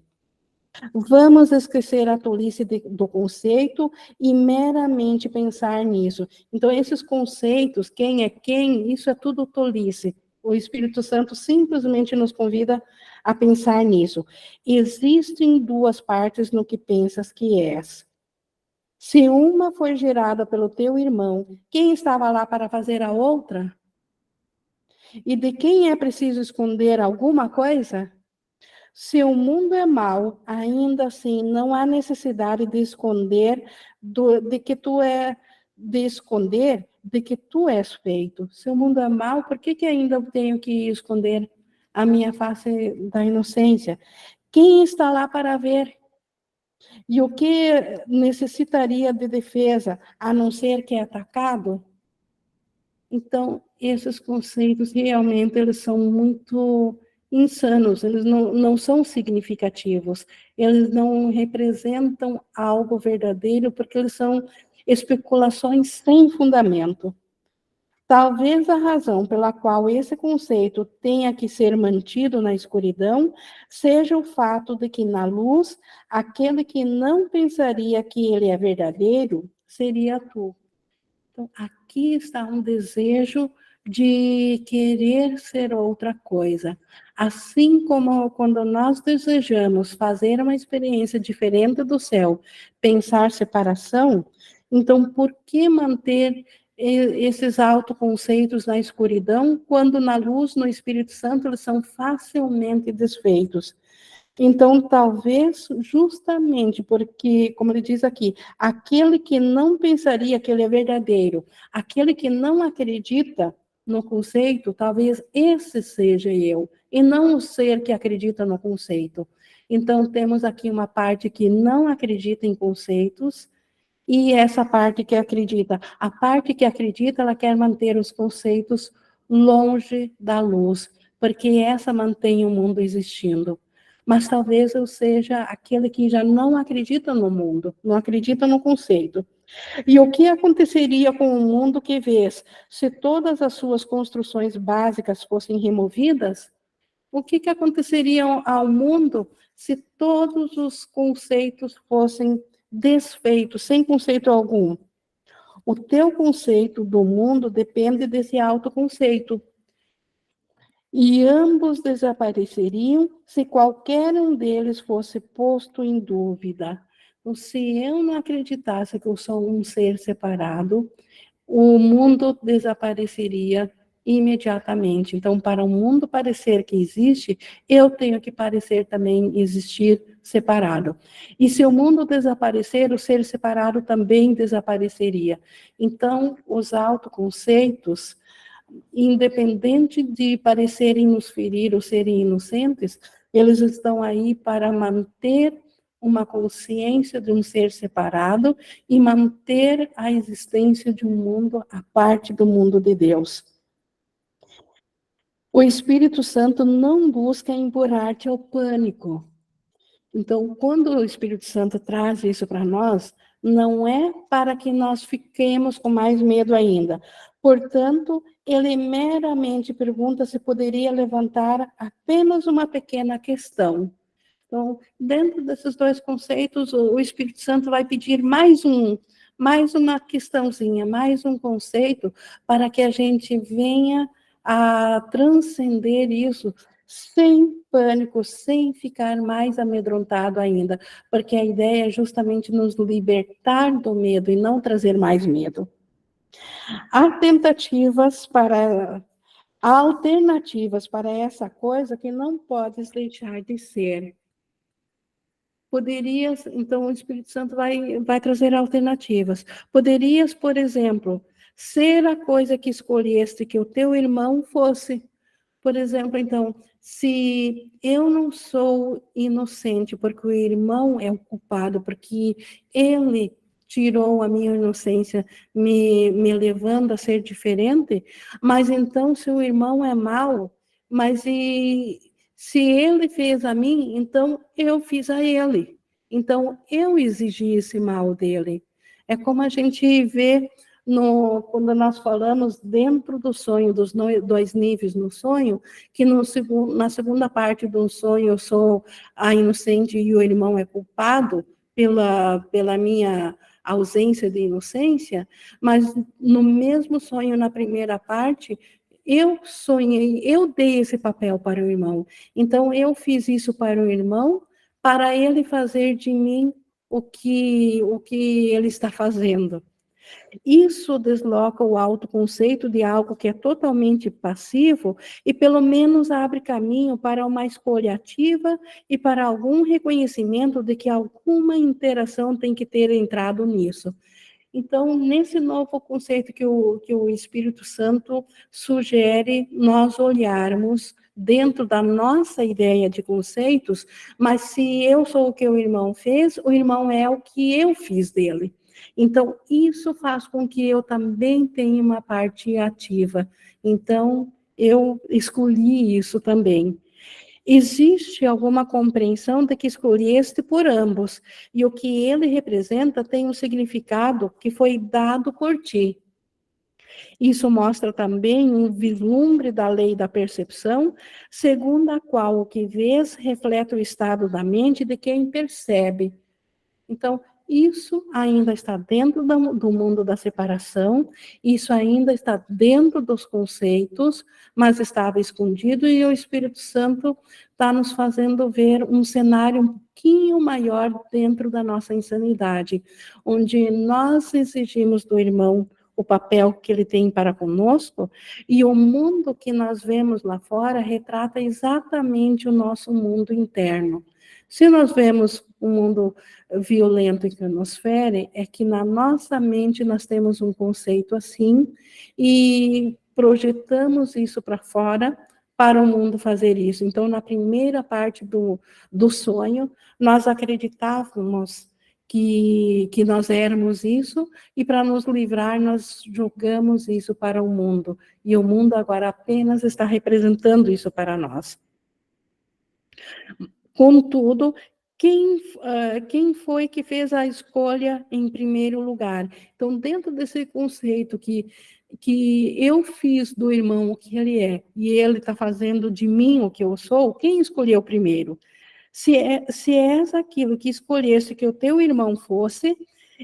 Vamos esquecer a tolice do conceito e meramente pensar nisso. Então, esses conceitos, quem é quem, isso é tudo tolice. O Espírito Santo simplesmente nos convida a pensar nisso. Existem duas partes no que pensas que és. Se uma foi gerada pelo teu irmão, quem estava lá para fazer a outra? E de quem é preciso esconder alguma coisa? Se o mundo é mau, ainda assim não há necessidade de esconder de que tu és feito. Se o mundo é mau, por que ainda eu tenho que esconder a minha face da inocência? Quem está lá para ver? E o que necessitaria de defesa, a não ser que é atacado? Então, esses conceitos realmente eles são muito insanos, eles não são significativos, eles não representam algo verdadeiro, porque eles são especulações sem fundamento. Talvez a razão pela qual esse conceito tenha que ser mantido na escuridão seja o fato de que, na luz, aquele que não pensaria que ele é verdadeiro seria tu. Então, aqui está um desejo de querer ser outra coisa. Assim como quando nós desejamos fazer uma experiência diferente do céu, pensar separação, então por que manter esses autoconceitos na escuridão, quando na luz, no Espírito Santo, eles são facilmente desfeitos? Então, talvez justamente porque, como ele diz aqui, aquele que não pensaria que ele é verdadeiro, aquele que não acredita no conceito, talvez esse seja eu, e não o ser que acredita no conceito. Então, temos aqui uma parte que não acredita em conceitos, e essa parte que acredita. A parte que acredita, ela quer manter os conceitos longe da luz, porque essa mantém o mundo existindo. Mas talvez eu seja aquele que já não acredita no mundo, não acredita no conceito. E o que aconteceria com o mundo que vês, se todas as suas construções básicas fossem removidas? O que aconteceria ao mundo se todos os conceitos fossem desfeitos, sem conceito algum? O teu conceito do mundo depende desse autoconceito. E ambos desapareceriam se qualquer um deles fosse posto em dúvida. Então, se eu não acreditasse que eu sou um ser separado, o mundo desapareceria imediatamente. Então, para o mundo parecer que existe, eu tenho que parecer também existir separado. E se o mundo desaparecer, o ser separado também desapareceria. Então, os autoconceitos, independente de parecerem nos ferir ou serem inocentes, eles estão aí para manter uma consciência de um ser separado e manter a existência de um mundo à parte do mundo de Deus. O Espírito Santo não busca empurrar-te ao pânico. Então, quando o Espírito Santo traz isso para nós, não é para que nós fiquemos com mais medo ainda. Portanto, ele meramente pergunta se poderia levantar apenas uma pequena questão. Então, dentro desses dois conceitos, o Espírito Santo vai pedir mais uma questãozinha, mais um conceito, para que a gente venha a transcender isso sem pânico, sem ficar mais amedrontado ainda, porque a ideia é justamente nos libertar do medo e não trazer mais medo. Há alternativas para essa coisa que não podes deixar de ser. Poderias, então o Espírito Santo vai trazer alternativas. Poderias, por exemplo, ser a coisa que escolheste que o teu irmão fosse. Por exemplo, então, se eu não sou inocente, porque o irmão é o culpado, porque ele tirou a minha inocência, me levando a ser diferente, mas então se o irmão é mau, mas se ele fez a mim, então eu fiz a ele. Então eu exigi esse mal dele. É como a gente vê quando nós falamos dentro do sonho, dos dois níveis no sonho, que na segunda parte do sonho eu sou a inocente e o irmão é culpado pela minha ausência de inocência, mas no mesmo sonho, na primeira parte, eu sonhei, eu dei esse papel para o irmão. Então, eu fiz isso para o irmão, para ele fazer de mim o que ele está fazendo. Isso desloca o autoconceito de algo que é totalmente passivo e pelo menos abre caminho para uma escolha ativa e para algum reconhecimento de que alguma interação tem que ter entrado nisso. Então, nesse novo conceito que o Espírito Santo sugere nós olharmos dentro da nossa ideia de conceitos, mas se eu sou o que o irmão fez, o irmão é o que eu fiz dele. Então, isso faz com que eu também tenha uma parte ativa. Então, eu escolhi isso também. Existe alguma compreensão de que escolheste por ambos, e o que ele representa tem um significado que foi dado por ti. Isso mostra também um vislumbre da lei da percepção, segundo a qual o que vês reflete o estado da mente de quem percebe. Então, isso ainda está dentro do mundo da separação, isso ainda está dentro dos conceitos, mas estava escondido, e o Espírito Santo está nos fazendo ver um cenário um pouquinho maior dentro da nossa insanidade, onde nós exigimos do irmão o papel que ele tem para conosco, e o mundo que nós vemos lá fora retrata exatamente o nosso mundo interno. Se nós vemos um mundo violento que nos fere, é que na nossa mente nós temos um conceito assim e projetamos isso para fora para o mundo fazer isso. Então, na primeira parte do sonho, nós acreditávamos que nós éramos isso, e para nos livrar, nós jogamos isso para o mundo. E o mundo agora apenas está representando isso para nós. Contudo, quem foi que fez a escolha em primeiro lugar? Então, dentro desse conceito que eu fiz do irmão o que ele é, e ele está fazendo de mim o que eu sou, quem escolheu primeiro? Se és aquilo que escolhesse que o teu irmão fosse,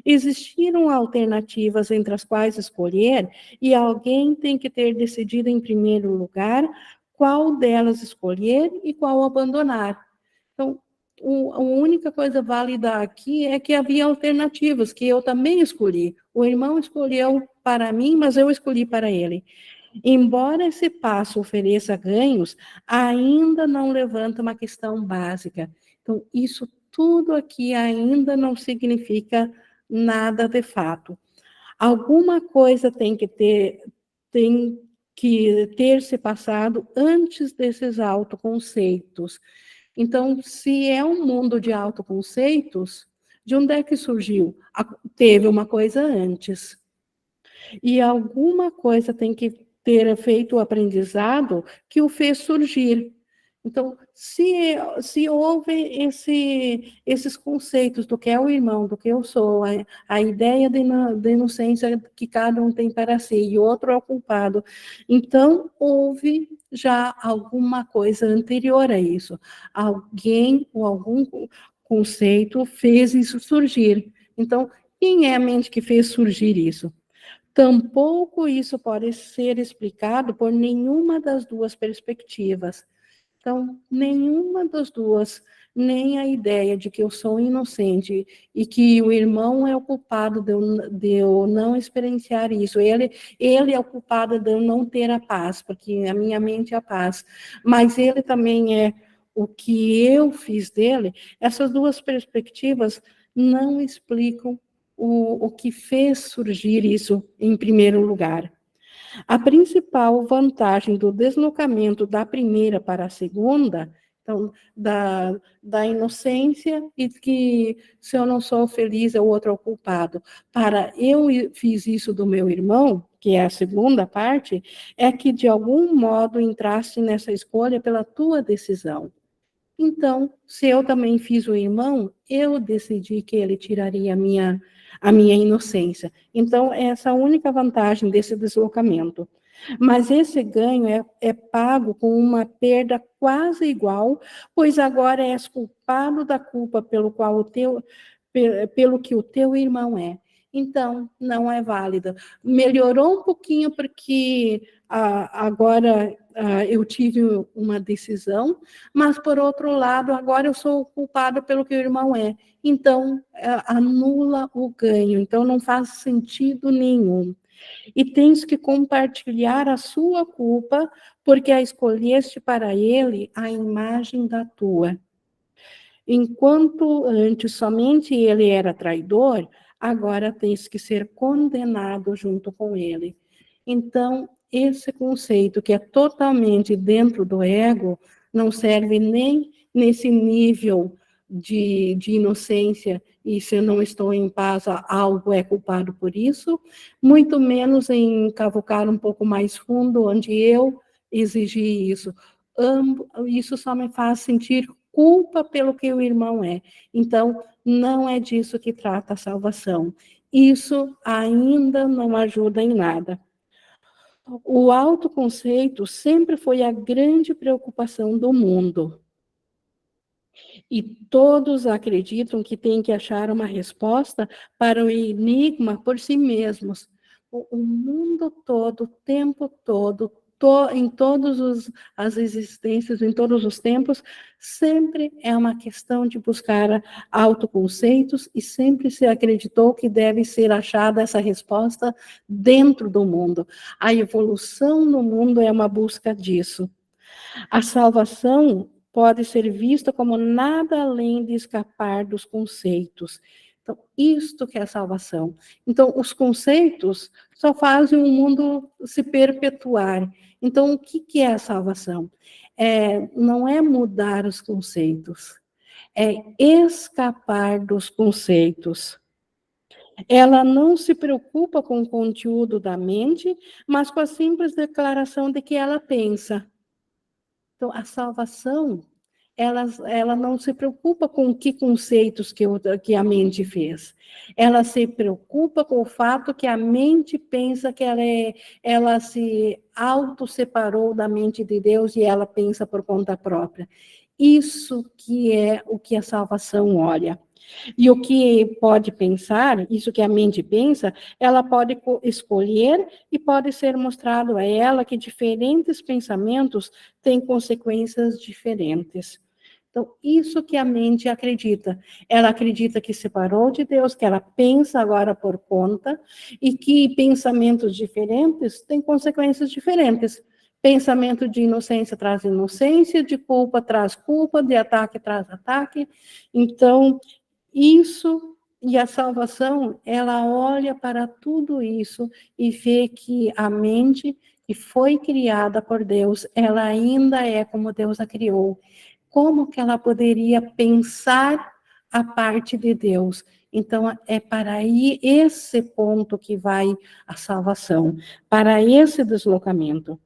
existiram alternativas entre as quais escolher, e alguém tem que ter decidido em primeiro lugar qual delas escolher e qual abandonar. Então, a única coisa válida aqui é que havia alternativas, que eu também escolhi. O irmão escolheu para mim, mas eu escolhi para ele. Embora esse passo ofereça ganhos, ainda não levanta uma questão básica. Então, isso tudo aqui ainda não significa nada de fato. Alguma coisa tem que ter se passado antes desses autoconceitos. Então, se é um mundo de autoconceitos, de onde é que surgiu? Teve uma coisa antes. E alguma coisa tem que ter feito o aprendizado que o fez surgir. Então, se houve esses conceitos do que é o irmão, do que eu sou, a ideia de inocência que cada um tem para si, e outro é o culpado, então houve já alguma coisa anterior a isso. Alguém ou algum conceito fez isso surgir. Então, quem é a mente que fez surgir isso? Tampouco isso pode ser explicado por nenhuma das duas perspectivas. Então, nenhuma das duas, nem a ideia de que eu sou inocente e que o irmão é o culpado de eu não experienciar isso, ele é o culpado de eu não ter a paz, porque a minha mente é a paz, mas ele também é o que eu fiz dele. Essas duas perspectivas não explicam o que fez surgir isso em primeiro lugar. A principal vantagem do deslocamento da primeira para a segunda, então, da inocência e que se eu não sou feliz, o outro é o culpado, para eu fiz isso do meu irmão, que é a segunda parte, é que de algum modo entraste nessa escolha pela tua decisão. Então, se eu também fiz o irmão, eu decidi que ele tiraria a minha inocência. Então, essa é a única vantagem desse deslocamento. Mas esse ganho é pago com uma perda quase igual, pois agora és culpado da culpa pelo que o teu irmão é. Então, não é válida. Melhorou um pouquinho porque agora eu tive uma decisão, mas, por outro lado, agora eu sou culpado pelo que o irmão é. Então, anula o ganho. Então, não faz sentido nenhum. E tens que compartilhar a sua culpa, porque a escolheste para ele a imagem da tua. Enquanto antes somente ele era traidor, agora tens que ser condenado junto com ele. Então, esse conceito que é totalmente dentro do ego não serve nem nesse nível de inocência, e se eu não estou em paz, algo é culpado por isso, muito menos em cavucar um pouco mais fundo, onde eu exigi isso. Isso só me faz sentir culpa pelo que o irmão é. Então, não é disso que trata a salvação. Isso ainda não ajuda em nada. O autoconceito sempre foi a grande preocupação do mundo. E todos acreditam que têm que achar uma resposta para o enigma por si mesmos. O mundo todo, o tempo todo, em todas as existências, em todos os tempos, sempre é uma questão de buscar autoconceitos e sempre se acreditou que deve ser achada essa resposta dentro do mundo. A evolução no mundo é uma busca disso. A salvação pode ser vista como nada além de escapar dos conceitos. Então, isto que é a salvação. Então, os conceitos só fazem o mundo se perpetuar. Então, o que é a salvação? Não é mudar os conceitos, é escapar dos conceitos. Ela não se preocupa com o conteúdo da mente, mas com a simples declaração de que ela pensa. Então, a salvação, ela não se preocupa com que conceitos que a mente fez. Ela se preocupa com o fato que a mente pensa que ela se auto-separou da mente de Deus e ela pensa por conta própria. Isso que é o que a salvação olha. E o que pode pensar, isso que a mente pensa, ela pode escolher e pode ser mostrado a ela que diferentes pensamentos têm consequências diferentes. Então, isso que a mente acredita. Ela acredita que separou de Deus, que ela pensa agora por conta, e que pensamentos diferentes têm consequências diferentes. Pensamento de inocência traz inocência, de culpa traz culpa, de ataque traz ataque. Então, isso e a salvação, ela olha para tudo isso e vê que a mente que foi criada por Deus, ela ainda é como Deus a criou. Como que ela poderia pensar a parte de Deus? Então, é para aí esse ponto que vai a salvação, para esse deslocamento.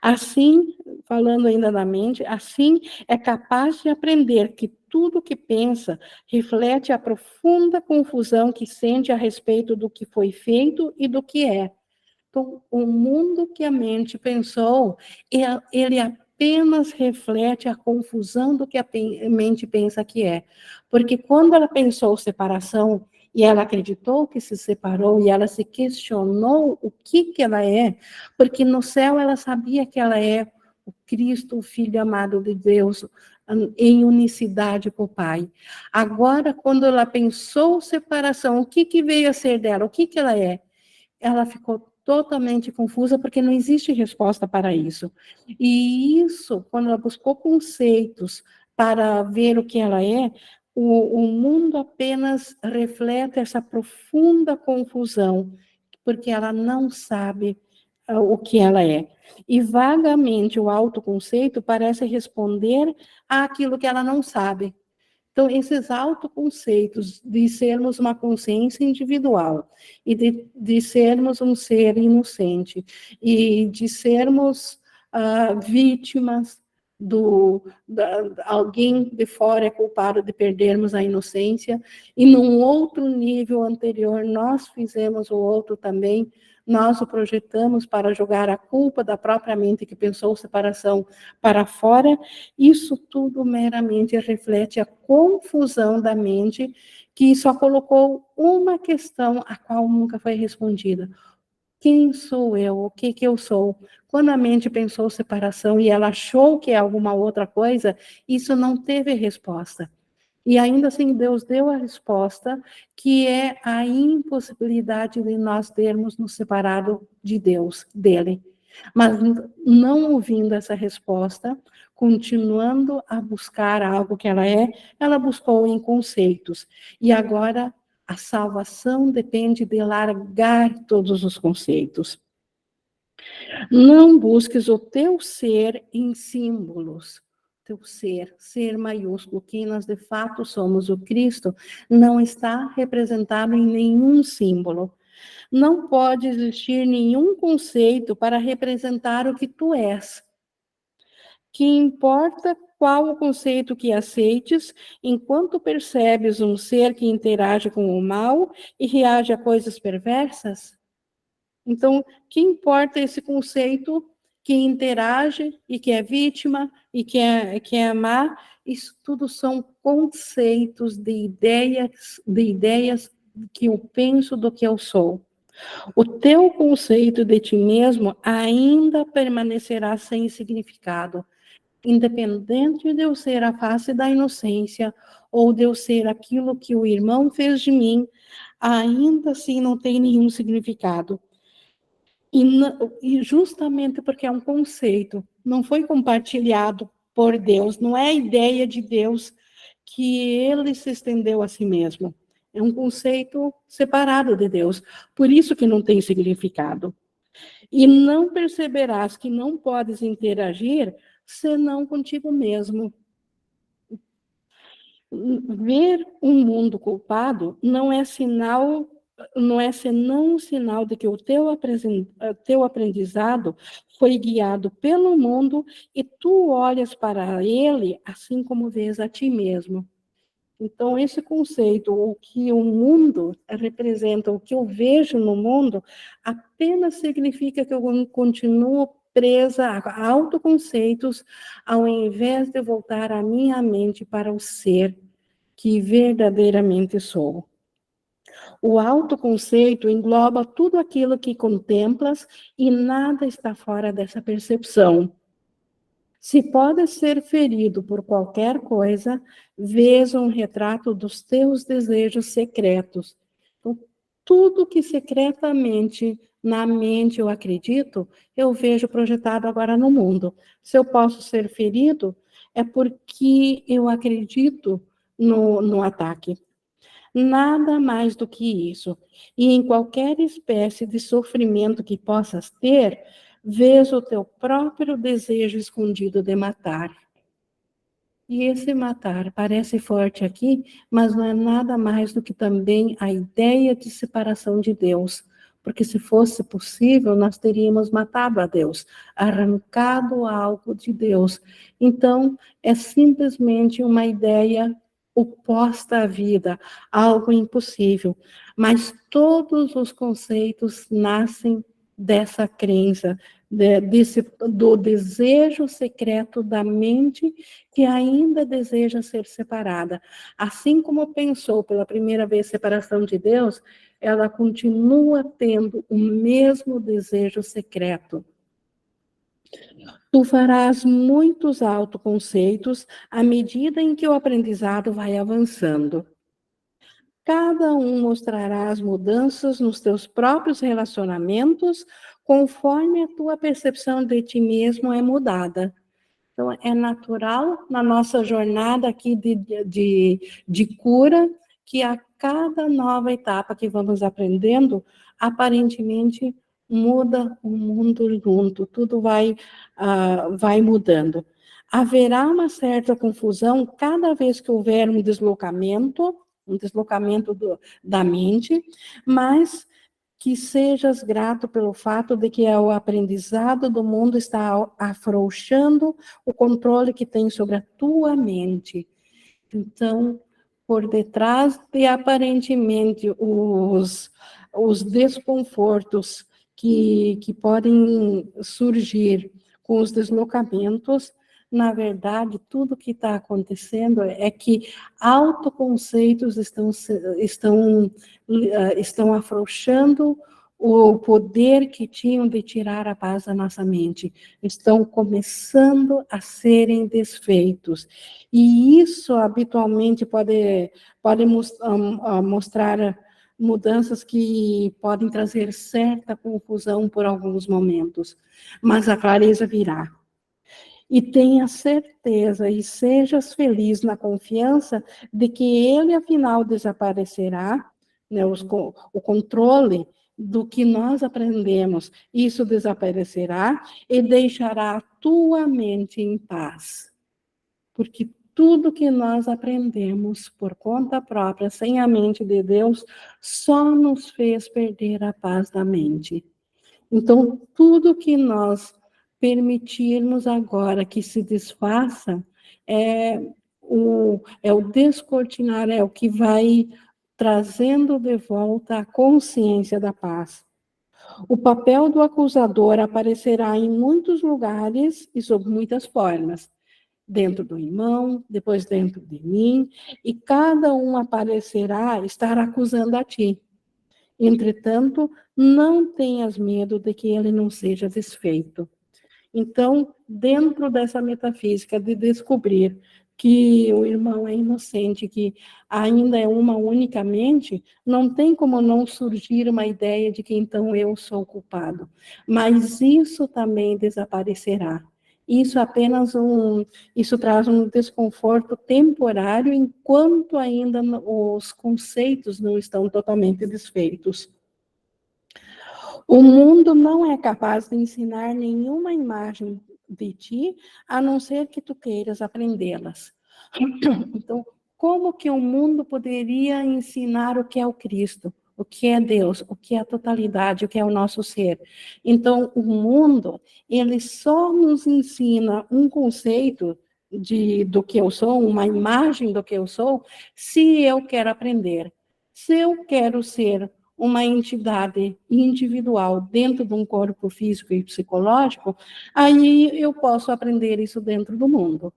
Assim, falando ainda da mente, assim é capaz de aprender que tudo que pensa reflete a profunda confusão que sente a respeito do que foi feito e do que é. Então, o mundo que a mente pensou, ele apenas reflete a confusão do que a mente pensa que é. Porque quando ela pensou separação e ela acreditou que se separou e ela se questionou o que ela é, porque no céu ela sabia que ela é o Cristo, o Filho amado de Deus, em unicidade com o Pai. Agora, quando ela pensou separação, o que veio a ser dela? O que ela é? Ela ficou totalmente confusa porque não existe resposta para isso. E isso, quando ela buscou conceitos para ver o que ela é, o mundo apenas reflete essa profunda confusão, porque ela não sabe o que ela é. E vagamente o autoconceito parece responder àquilo que ela não sabe. Então, esses autoconceitos de sermos uma consciência individual e de sermos um ser inocente e de sermos vítimas alguém de fora é culpado de perdermos a inocência e num outro nível anterior nós fizemos o outro também, nós o projetamos para jogar a culpa da própria mente que pensou separação para fora. Isso tudo meramente reflete a confusão da mente que só colocou uma questão a qual nunca foi respondida. Quem sou eu? O que eu sou? Quando a mente pensou separação e ela achou que é alguma outra coisa, isso não teve resposta. E ainda assim, Deus deu a resposta, que é a impossibilidade de nós termos nos separado de Deus, dele. Mas não ouvindo essa resposta, continuando a buscar algo que ela buscou em conceitos. E agora a salvação depende de largar todos os conceitos. Não busques o teu ser em símbolos. Teu ser maiúsculo, que nós de fato somos o Cristo, não está representado em nenhum símbolo. Não pode existir nenhum conceito para representar o que tu és. Que importa qual o conceito que aceites, enquanto percebes um ser que interage com o mal e reage a coisas perversas? Então, que importa esse conceito que interage e que é vítima e que é amar? Isso tudo são conceitos de ideias que eu penso do que eu sou. O teu conceito de ti mesmo ainda permanecerá sem significado, independente de eu ser a face da inocência ou de eu ser aquilo que o irmão fez de mim, ainda assim não tem nenhum significado. E justamente porque é um conceito, não foi compartilhado por Deus, não é a ideia de Deus que ele se estendeu a si mesmo. É um conceito separado de Deus, por isso que não tem significado. E não perceberás que não podes interagir senão contigo mesmo. Ver um mundo culpado não é senão um sinal de que o teu aprendizado foi guiado pelo mundo e tu olhas para ele assim como vês a ti mesmo. Então, esse conceito, o que o mundo representa, o que eu vejo no mundo, apenas significa que eu continuo presa a autoconceitos, ao invés de voltar a minha mente para o ser que verdadeiramente sou. O autoconceito engloba tudo aquilo que contemplas e nada está fora dessa percepção. Se podes ser ferido por qualquer coisa, vês um retrato dos teus desejos secretos. Então, tudo que secretamente na mente eu acredito, eu vejo projetado agora no mundo. Se eu posso ser ferido, é porque eu acredito no ataque. Nada mais do que isso. E em qualquer espécie de sofrimento que possas ter, vês o teu próprio desejo escondido de matar. E esse matar parece forte aqui, mas não é nada mais do que também a ideia de separação de Deus. Porque se fosse possível, nós teríamos matado a Deus, arrancado algo de Deus. Então, é simplesmente uma ideia oposta à vida, algo impossível. Mas todos os conceitos nascem dessa crença, do desejo secreto da mente que ainda deseja ser separada. Assim como pensou pela primeira vez separação de Deus, ela continua tendo o mesmo desejo secreto. Tu farás muitos autoconceitos à medida em que o aprendizado vai avançando. Cada um mostrará as mudanças nos teus próprios relacionamentos, conforme a tua percepção de ti mesmo é mudada. Então, é natural na nossa jornada aqui de cura, que a cada nova etapa que vamos aprendendo, aparentemente muda o mundo junto, tudo vai mudando. Haverá uma certa confusão cada vez que houver um deslocamento da mente, mas que sejas grato pelo fato de que o aprendizado do mundo está afrouxando o controle que tem sobre a tua mente. Então, por detrás de aparentemente os desconfortos que podem surgir com os deslocamentos, na verdade, tudo que está acontecendo é que autoconceitos estão afrouxando o poder que tinham de tirar a paz da nossa mente. Estão começando a serem desfeitos. E isso, habitualmente, pode mostrar mudanças que podem trazer certa confusão por alguns momentos. Mas a clareza virá. E tenha certeza e sejas feliz na confiança de que ele, afinal, desaparecerá, né, o controle do que nós aprendemos, isso desaparecerá e deixará a tua mente em paz. Porque tudo que nós aprendemos por conta própria, sem a mente de Deus, só nos fez perder a paz da mente. Então, tudo que nós permitirmos agora que se desfaça é o descortinar, o que vai trazendo de volta a consciência da paz. O papel do acusador aparecerá em muitos lugares e sob muitas formas. Dentro do irmão, depois dentro de mim, e cada um aparecerá estar acusando a ti. Entretanto, não tenhas medo de que ele não seja desfeito. Então, dentro dessa metafísica de descobrir que o irmão é inocente, que ainda é uma única mente, não tem como não surgir uma ideia de que então eu sou culpado. Mas isso também desaparecerá. Isso traz um desconforto temporário enquanto ainda os conceitos não estão totalmente desfeitos. O mundo não é capaz de ensinar nenhuma imagem de ti, a não ser que tu queiras aprendê-las. Então, como que o mundo poderia ensinar o que é o Cristo, o que é Deus, o que é a totalidade, o que é o nosso ser? Então, o mundo, ele só nos ensina um conceito do que eu sou, uma imagem do que eu sou, se eu quero aprender. Se eu quero ser uma entidade individual dentro de um corpo físico e psicológico, aí eu posso aprender isso dentro do mundo,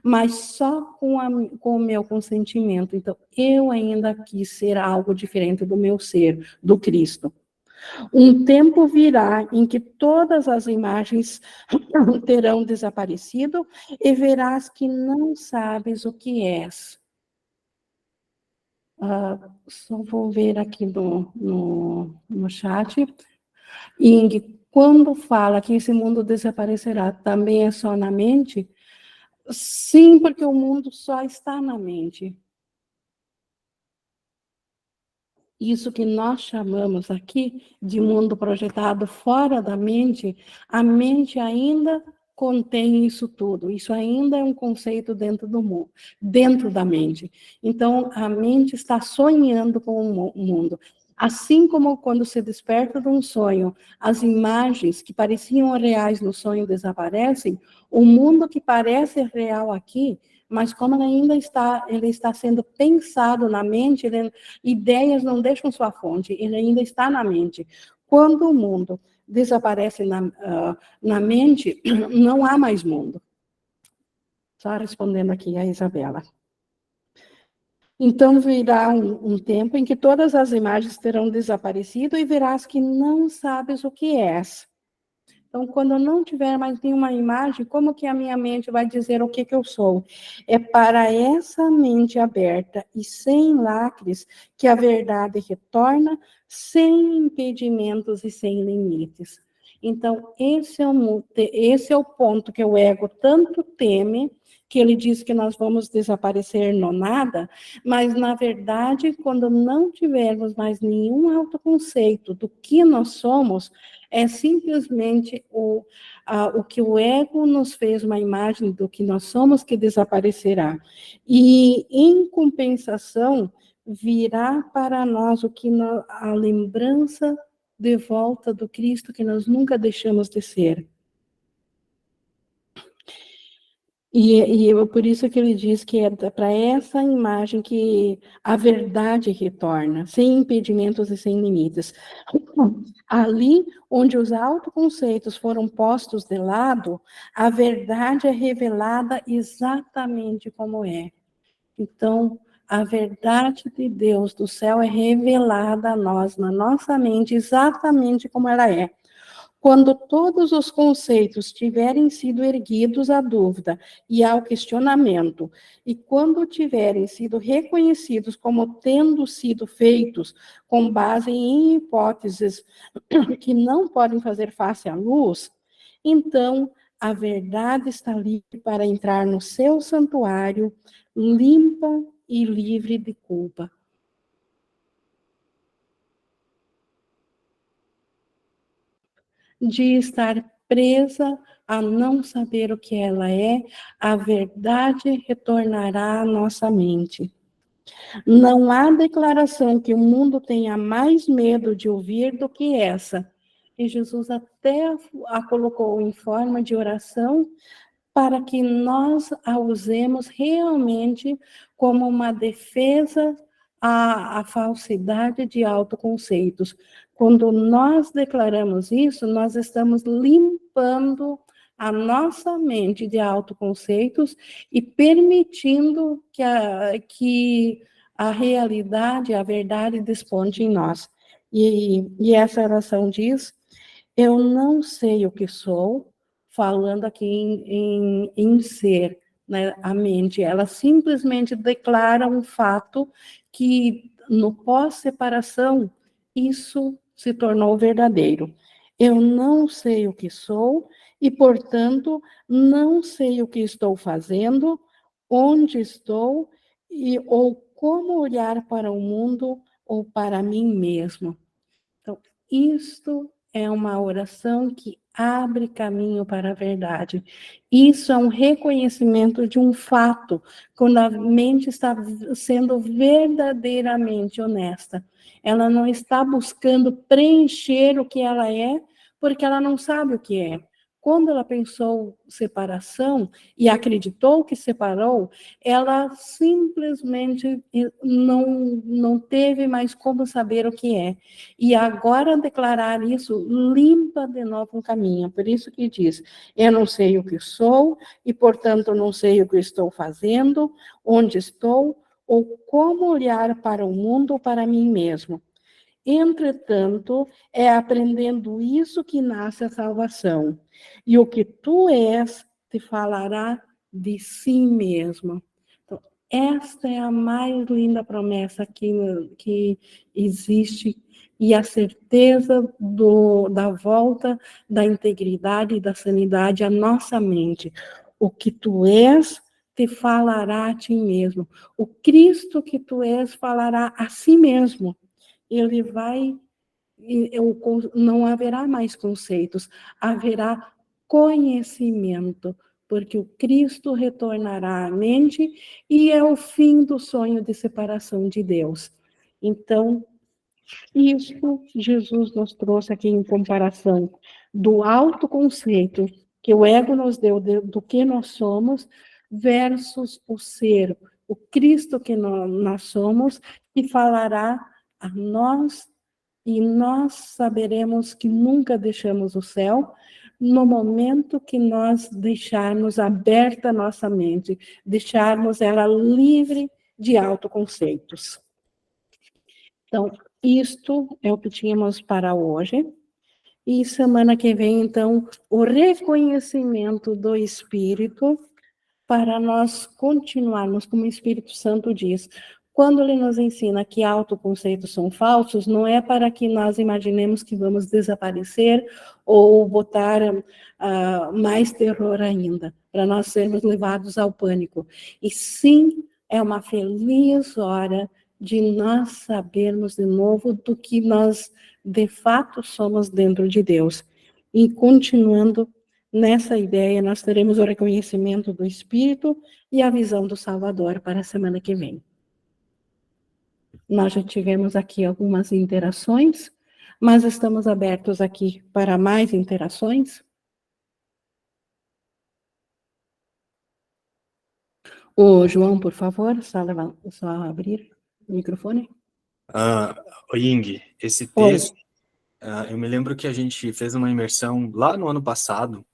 mas só com o meu consentimento. Então, eu ainda quis ser algo diferente do meu ser, do Cristo. Um tempo virá em que todas as imagens terão desaparecido e verás que não sabes o que és. Só vou ver aqui no chat. Ing, quando fala que esse mundo desaparecerá, também é só na mente? Sim, porque o mundo só está na mente. Isso que nós chamamos aqui de mundo projetado fora da mente, a mente ainda contém isso tudo. Isso ainda é um conceito dentro do mundo, dentro da mente. Então, a mente está sonhando com o mundo. Assim como quando se desperta de um sonho, as imagens que pareciam reais no sonho desaparecem, o mundo que parece real aqui, mas como ele está sendo pensado na mente, ideias não deixam sua fonte, ele ainda está na mente. Quando o mundo desaparece na mente, não há mais mundo. Só respondendo aqui a Isabela. Então virá um tempo em que todas as imagens terão desaparecido e verás que não sabes o que és. Então, quando eu não tiver mais nenhuma imagem, como que a minha mente vai dizer o que eu sou? É para essa mente aberta e sem lacres que a verdade retorna, sem impedimentos e sem limites. Então, esse é o ponto que o ego tanto teme, que ele diz que nós vamos desaparecer no nada, mas, na verdade, quando não tivermos mais nenhum autoconceito do que nós somos, é simplesmente o que o ego nos fez uma imagem do que nós somos que desaparecerá. E, em compensação, virá para nós a lembrança de volta do Cristo que nós nunca deixamos de ser. E por isso que ele diz que é para essa imagem que a verdade retorna, sem impedimentos e sem limites. Ali onde os autoconceitos foram postos de lado, a verdade é revelada exatamente como é. Então, a verdade de Deus do céu é revelada a nós, na nossa mente, exatamente como ela é. Quando todos os conceitos tiverem sido erguidos à dúvida e ao questionamento, e quando tiverem sido reconhecidos como tendo sido feitos com base em hipóteses que não podem fazer face à luz, então a verdade está livre para entrar no seu santuário, limpa e livre de culpa. De estar presa a não saber o que ela é, a verdade retornará à nossa mente. Não há declaração que o mundo tenha mais medo de ouvir do que essa. E Jesus até a colocou em forma de oração para que nós a usemos realmente como uma defesa à falsidade de autoconceitos. Quando nós declaramos isso, nós estamos limpando a nossa mente de autoconceitos e permitindo que a realidade, a verdade desponte em nós. E essa oração diz: eu não sei o que sou, falando aqui em ser, né? A mente, ela simplesmente declara um fato que no pós-separação isso se tornou verdadeiro. Eu não sei o que sou e, portanto, não sei o que estou fazendo, onde estou ou como olhar para o mundo ou para mim mesmo. Então, isto é uma oração que abre caminho para a verdade. Isso é um reconhecimento de um fato, quando a mente está sendo verdadeiramente honesta. Ela não está buscando preencher o que ela é, porque ela não sabe o que é. Quando ela pensou separação e acreditou que separou, ela simplesmente não teve mais como saber o que é. E agora declarar isso limpa de novo um caminho. Por isso que diz: eu não sei o que sou e, portanto, não sei o que estou fazendo, onde estou ou como olhar para o mundo ou para mim mesmo. Entretanto, é aprendendo isso que nasce a salvação. E o que tu és te falará de si mesmo. Então, esta é a mais linda promessa que existe e a certeza da volta da integridade e da sanidade à nossa mente. O que tu és te falará a ti mesmo. O Cristo que tu és falará a si mesmo. Ele vai, não haverá mais conceitos, haverá conhecimento, porque o Cristo retornará à mente e é o fim do sonho de separação de Deus. Então, isso Jesus nos trouxe aqui em comparação do autoconceito que o ego nos deu do que nós somos versus o ser, o Cristo que nós somos, que falará a nós e nós saberemos que nunca deixamos o céu no momento que nós deixarmos aberta a nossa mente, deixarmos ela livre de autoconceitos. Então, isto é o que tínhamos para hoje. E semana que vem, então, o reconhecimento do Espírito para nós continuarmos, como o Espírito Santo diz. Quando ele nos ensina que autoconceitos são falsos, não é para que nós imaginemos que vamos desaparecer ou botar mais terror ainda, para nós sermos levados ao pânico. E sim, é uma feliz hora de nós sabermos de novo do que nós de fato somos dentro de Deus. E continuando nessa ideia, nós teremos o reconhecimento do Espírito e a visão do Salvador para a semana que vem. Nós já tivemos aqui algumas interações, mas estamos abertos aqui para mais interações. O João, por favor, só abrir o microfone. Ying, esse texto, eu me lembro que a gente fez uma imersão lá no ano passado,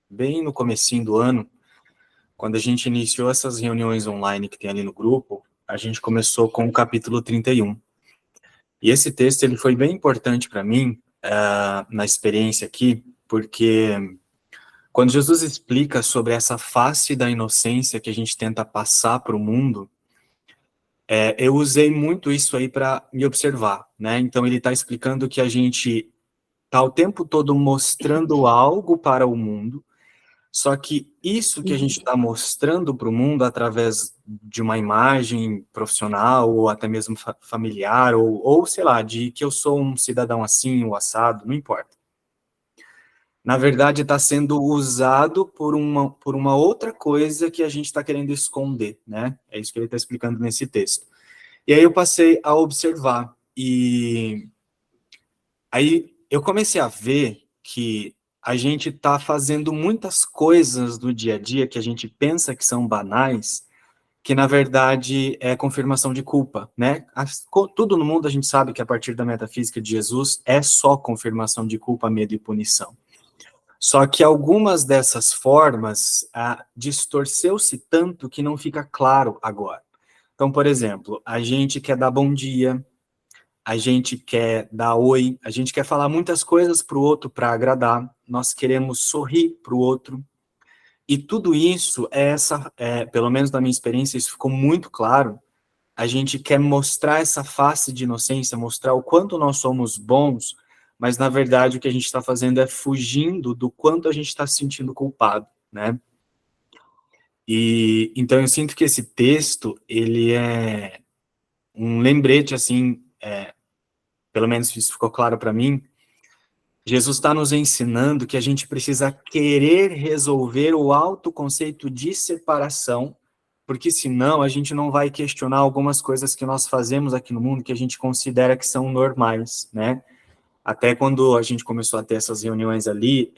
bem no comecinho do ano, quando a gente iniciou essas reuniões online que tem ali no grupo, a gente começou com o capítulo 31. E esse texto ele foi bem importante para mim, na experiência aqui, porque quando Jesus explica sobre essa face da inocência que a gente tenta passar para o mundo, eu usei muito isso aí para me observar, né? Então ele está explicando que a gente está o tempo todo mostrando algo para o mundo, só que isso que a gente está mostrando para o mundo através de uma imagem profissional ou até mesmo familiar ou sei lá, de que eu sou um cidadão assim, ou assado, não importa. Na verdade, está sendo usado por uma outra coisa que a gente está querendo esconder, né? É isso que ele está explicando nesse texto. E aí eu passei a observar, e aí eu comecei a ver que a gente está fazendo muitas coisas no dia a dia que a gente pensa que são banais, que na verdade é confirmação de culpa, né? Tudo no mundo a gente sabe que a partir da metafísica de Jesus é só confirmação de culpa, medo e punição. Só que algumas dessas formas distorceu-se tanto que não fica claro agora. Então, por exemplo, a gente quer dar bom dia, a gente quer dar oi, a gente quer falar muitas coisas para o outro para agradar, nós queremos sorrir para o outro. E tudo isso pelo menos na minha experiência, isso ficou muito claro. A gente quer mostrar essa face de inocência, mostrar o quanto nós somos bons, mas na verdade o que a gente está fazendo é fugindo do quanto a gente está se sentindo culpado, né? E então eu sinto que esse texto, ele é um lembrete, assim, pelo menos isso ficou claro para mim. Jesus está nos ensinando que a gente precisa querer resolver o autoconceito de separação, porque senão a gente não vai questionar algumas coisas que nós fazemos aqui no mundo que a gente considera que são normais, né? Até quando a gente começou a ter essas reuniões ali,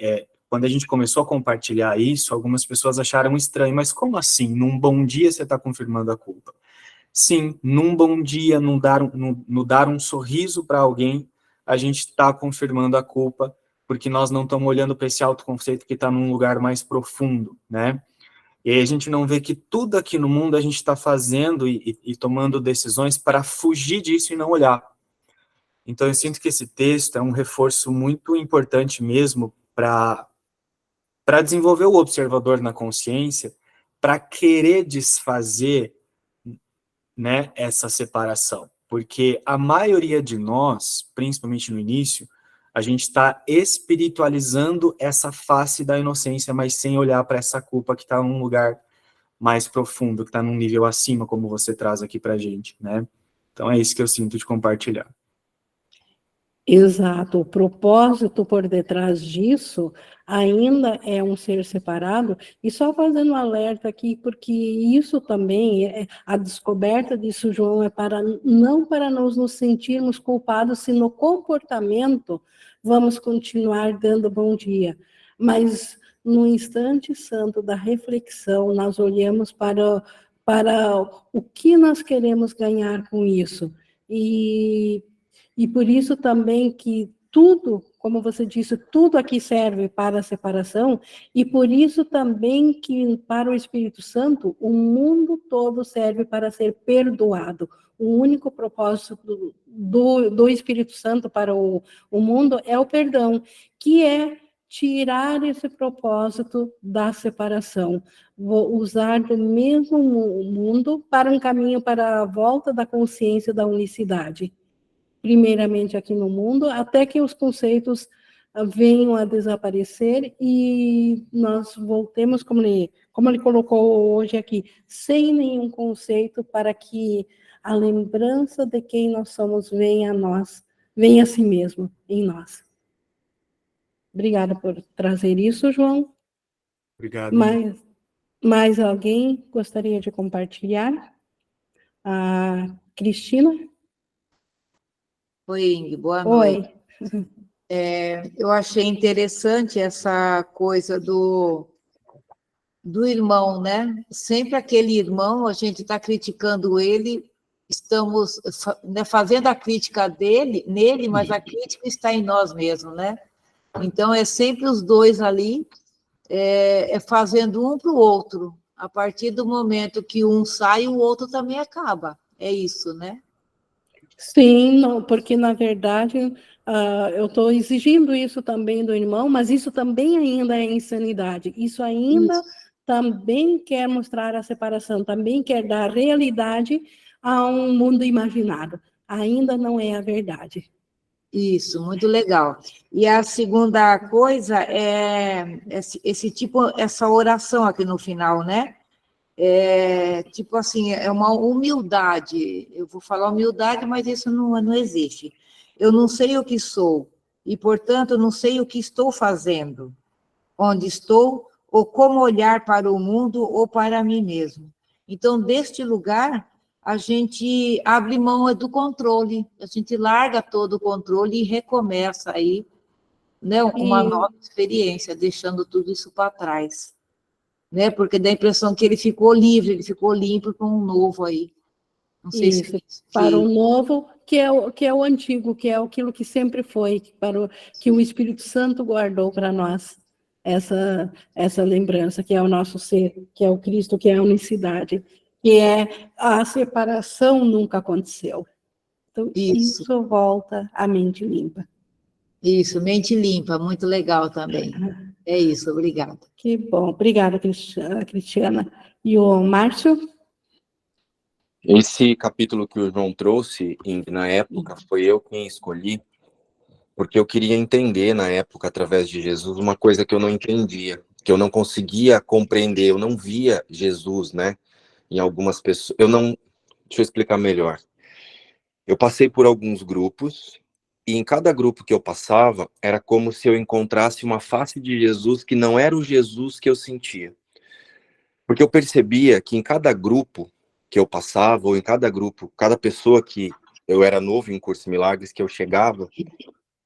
quando a gente começou a compartilhar isso, algumas pessoas acharam estranho, mas como assim? Num bom dia você está confirmando a culpa? Sim, num bom dia, no dar um sorriso para alguém, a gente está confirmando a culpa, porque nós não estamos olhando para esse autoconceito que está num lugar mais profundo, né? E aí a gente não vê que tudo aqui no mundo a gente está fazendo e tomando decisões para fugir disso e não olhar. Então eu sinto que esse texto é um reforço muito importante mesmo para desenvolver o observador na consciência, para querer desfazer, né, essa separação, porque a maioria de nós, principalmente no início, a gente está espiritualizando essa face da inocência, mas sem olhar para essa culpa que está num lugar mais profundo, que está num nível acima, como você traz aqui para a gente, né? Então é isso que eu sinto de compartilhar. Exato, o propósito por detrás disso ainda é um ser separado, e só fazendo um alerta aqui, porque isso também, a descoberta disso, João, é não para nós nos sentirmos culpados se no comportamento vamos continuar dando bom dia, mas no instante santo da reflexão, nós olhamos para o que nós queremos ganhar com isso, e por isso também que tudo, como você disse, tudo aqui serve para a separação, e por isso também que para o Espírito Santo, o mundo todo serve para ser perdoado. O único propósito do Espírito Santo para o mundo é o perdão, que é tirar esse propósito da separação. Vou usar do mesmo mundo para um caminho para a volta da consciência da unicidade. Primeiramente aqui no mundo, até que os conceitos venham a desaparecer e nós voltemos, como ele colocou hoje aqui, sem nenhum conceito, para que a lembrança de quem nós somos venha a nós, venha a si mesmo, em nós. Obrigada por trazer isso, João. Obrigado. Mais alguém gostaria de compartilhar? A Cristina? Oi, Ingrid, boa noite. Oi. Eu achei interessante essa coisa do irmão, né? Sempre aquele irmão, a gente está criticando ele, estamos fazendo a crítica nele, mas a crítica está em nós mesmos, né? Então, é sempre os dois ali, fazendo um para o outro. A partir do momento que um sai, o outro também acaba. É isso, né? Sim, não, porque na verdade eu estou exigindo isso também do irmão, mas isso também ainda é insanidade. Isso ainda também quer mostrar a separação, também quer dar realidade a um mundo imaginado. Ainda não é a verdade. Isso, muito legal. E a segunda coisa é essa oração aqui no final, né? Tipo assim, é uma humildade. Eu vou falar humildade, mas isso não existe. Eu não sei o que sou, e, portanto, não sei o que estou fazendo, onde estou, ou como olhar para o mundo ou para mim mesmo. Então, deste lugar, a gente abre mão do controle, a gente larga todo o controle e recomeça aí, né, uma nova experiência, deixando tudo isso para trás. né? Porque dá a impressão que ele ficou livre, ele ficou limpo com um novo aí. Não sei Isso, se... para o novo, que é o antigo, que é aquilo que sempre foi, que o Espírito Santo guardou para nós, essa lembrança, que é o nosso ser, que é o Cristo, que é a unicidade, que é a separação nunca aconteceu. Então, isso volta à mente limpa. Isso, mente limpa, muito legal também. É isso, obrigada. Que bom, obrigada, Cristiana. E o Márcio? Esse capítulo que o João trouxe, na época, foi eu quem escolhi, porque eu queria entender, na época, através de Jesus, uma coisa que eu não entendia, que eu não conseguia compreender, eu não via Jesus, né? Em algumas pessoas. Deixa eu explicar melhor. Eu passei por alguns grupos, e em cada grupo que eu passava, era como se eu encontrasse uma face de Jesus que não era o Jesus que eu sentia. Porque eu percebia que em cada grupo que eu passava, ou em cada grupo, cada pessoa que eu era novo em Curso de Milagres, que eu chegava,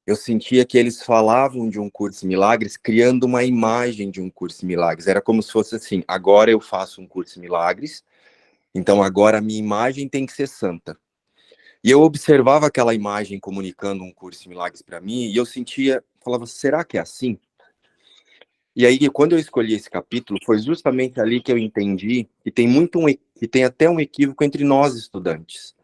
eu sentia que eles falavam de um curso de milagres, criando uma imagem de um curso de milagres. Era como se fosse assim: agora eu faço um curso de milagres, então agora a minha imagem tem que ser santa. E eu observava aquela imagem comunicando um curso de milagres para mim, e eu sentia, falava, será que é assim? E aí, quando eu escolhi esse capítulo, foi justamente ali que eu entendi que tem até um equívoco entre nós estudantes.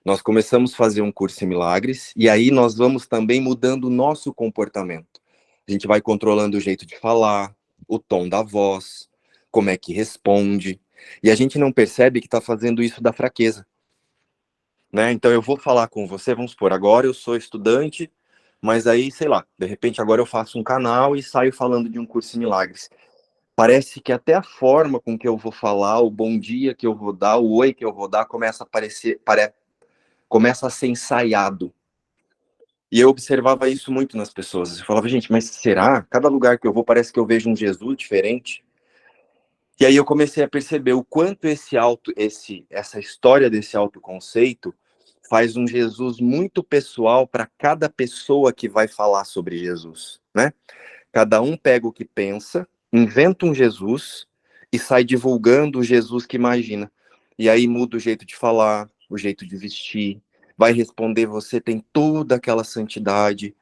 Nós começamos a fazer um curso de milagres, e aí nós vamos também mudando o nosso comportamento. A gente vai controlando o jeito de falar, o tom da voz, como é que responde, e a gente não percebe que está fazendo isso da fraqueza. Né? Então eu vou falar com você, vamos supor, agora eu sou estudante, mas aí, sei lá, de repente agora eu faço um canal e saio falando de um curso de milagres. Parece que até a forma com que eu vou falar, o bom dia que eu vou dar, o oi que eu vou dar, começa a ser ensaiado. E eu observava isso muito nas pessoas. Eu falava, gente, mas será? Cada lugar que eu vou parece que eu vejo um Jesus diferente. E aí eu comecei a perceber o quanto essa história desse autoconceito faz um Jesus muito pessoal para cada pessoa que vai falar sobre Jesus, né? Cada um pega o que pensa, inventa um Jesus e sai divulgando o Jesus que imagina. E aí muda o jeito de falar, o jeito de vestir, vai responder, você tem toda aquela santidade.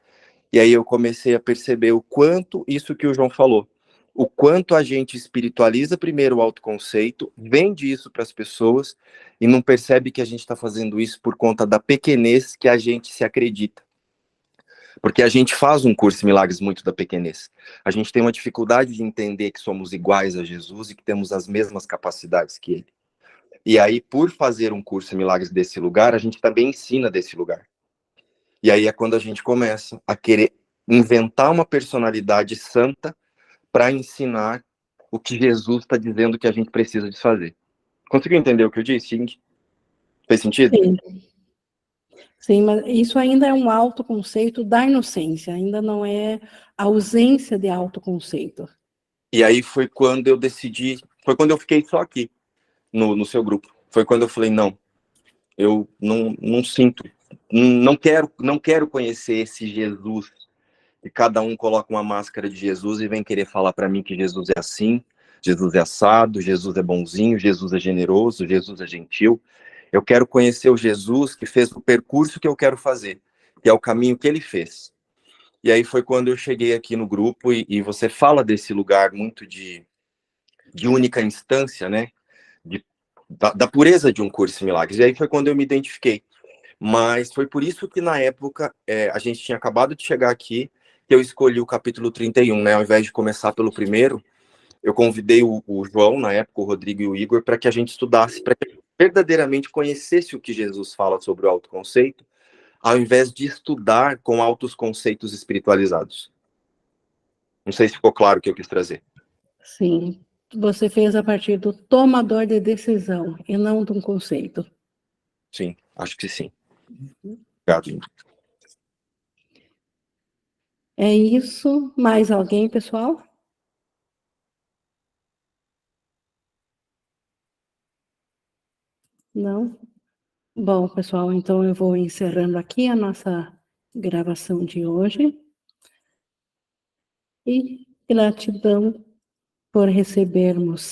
E aí eu comecei a perceber o quanto isso que o João falou, o quanto a gente espiritualiza primeiro o autoconceito, vende isso para as pessoas e não percebe que a gente está fazendo isso por conta da pequenez que a gente se acredita. Porque a gente faz um curso de milagres muito da pequenez. A gente tem uma dificuldade de entender que somos iguais a Jesus e que temos as mesmas capacidades que ele. E aí, por fazer um curso de milagres desse lugar, a gente também ensina desse lugar. E aí é quando a gente começa a querer inventar uma personalidade santa para ensinar o que Jesus está dizendo que a gente precisa de fazer. Conseguiu entender o que eu disse, Ing? Fez sentido? Sim. Sim, mas isso ainda é um autoconceito da inocência, ainda não é a ausência de autoconceito. E aí foi quando eu decidi, foi quando eu fiquei só aqui, no seu grupo. Foi quando eu falei, não, eu não sinto, não quero conhecer esse Jesus, e cada um coloca uma máscara de Jesus e vem querer falar para mim que Jesus é assim, Jesus é assado, Jesus é bonzinho, Jesus é generoso, Jesus é gentil. Eu quero conhecer o Jesus que fez o percurso que eu quero fazer, que é o caminho que ele fez. E aí foi quando eu cheguei aqui no grupo e você fala desse lugar muito de única instância, né? Da pureza de um curso de milagres. E aí foi quando eu me identifiquei. Mas foi por isso que na época a gente tinha acabado de chegar aqui, que eu escolhi o capítulo 31, né? Ao invés de começar pelo primeiro, eu convidei o João, na época, o Rodrigo e o Igor, para que a gente estudasse, para que verdadeiramente conhecesse o que Jesus fala sobre o autoconceito, ao invés de estudar com altos conceitos espiritualizados. Não sei se ficou claro o que eu quis trazer. Sim, você fez a partir do tomador de decisão e não de um conceito. Sim, acho que sim. Obrigado. É isso. Mais alguém, pessoal? Não? Bom, pessoal, então eu vou encerrando aqui a nossa gravação de hoje. E gratidão por recebermos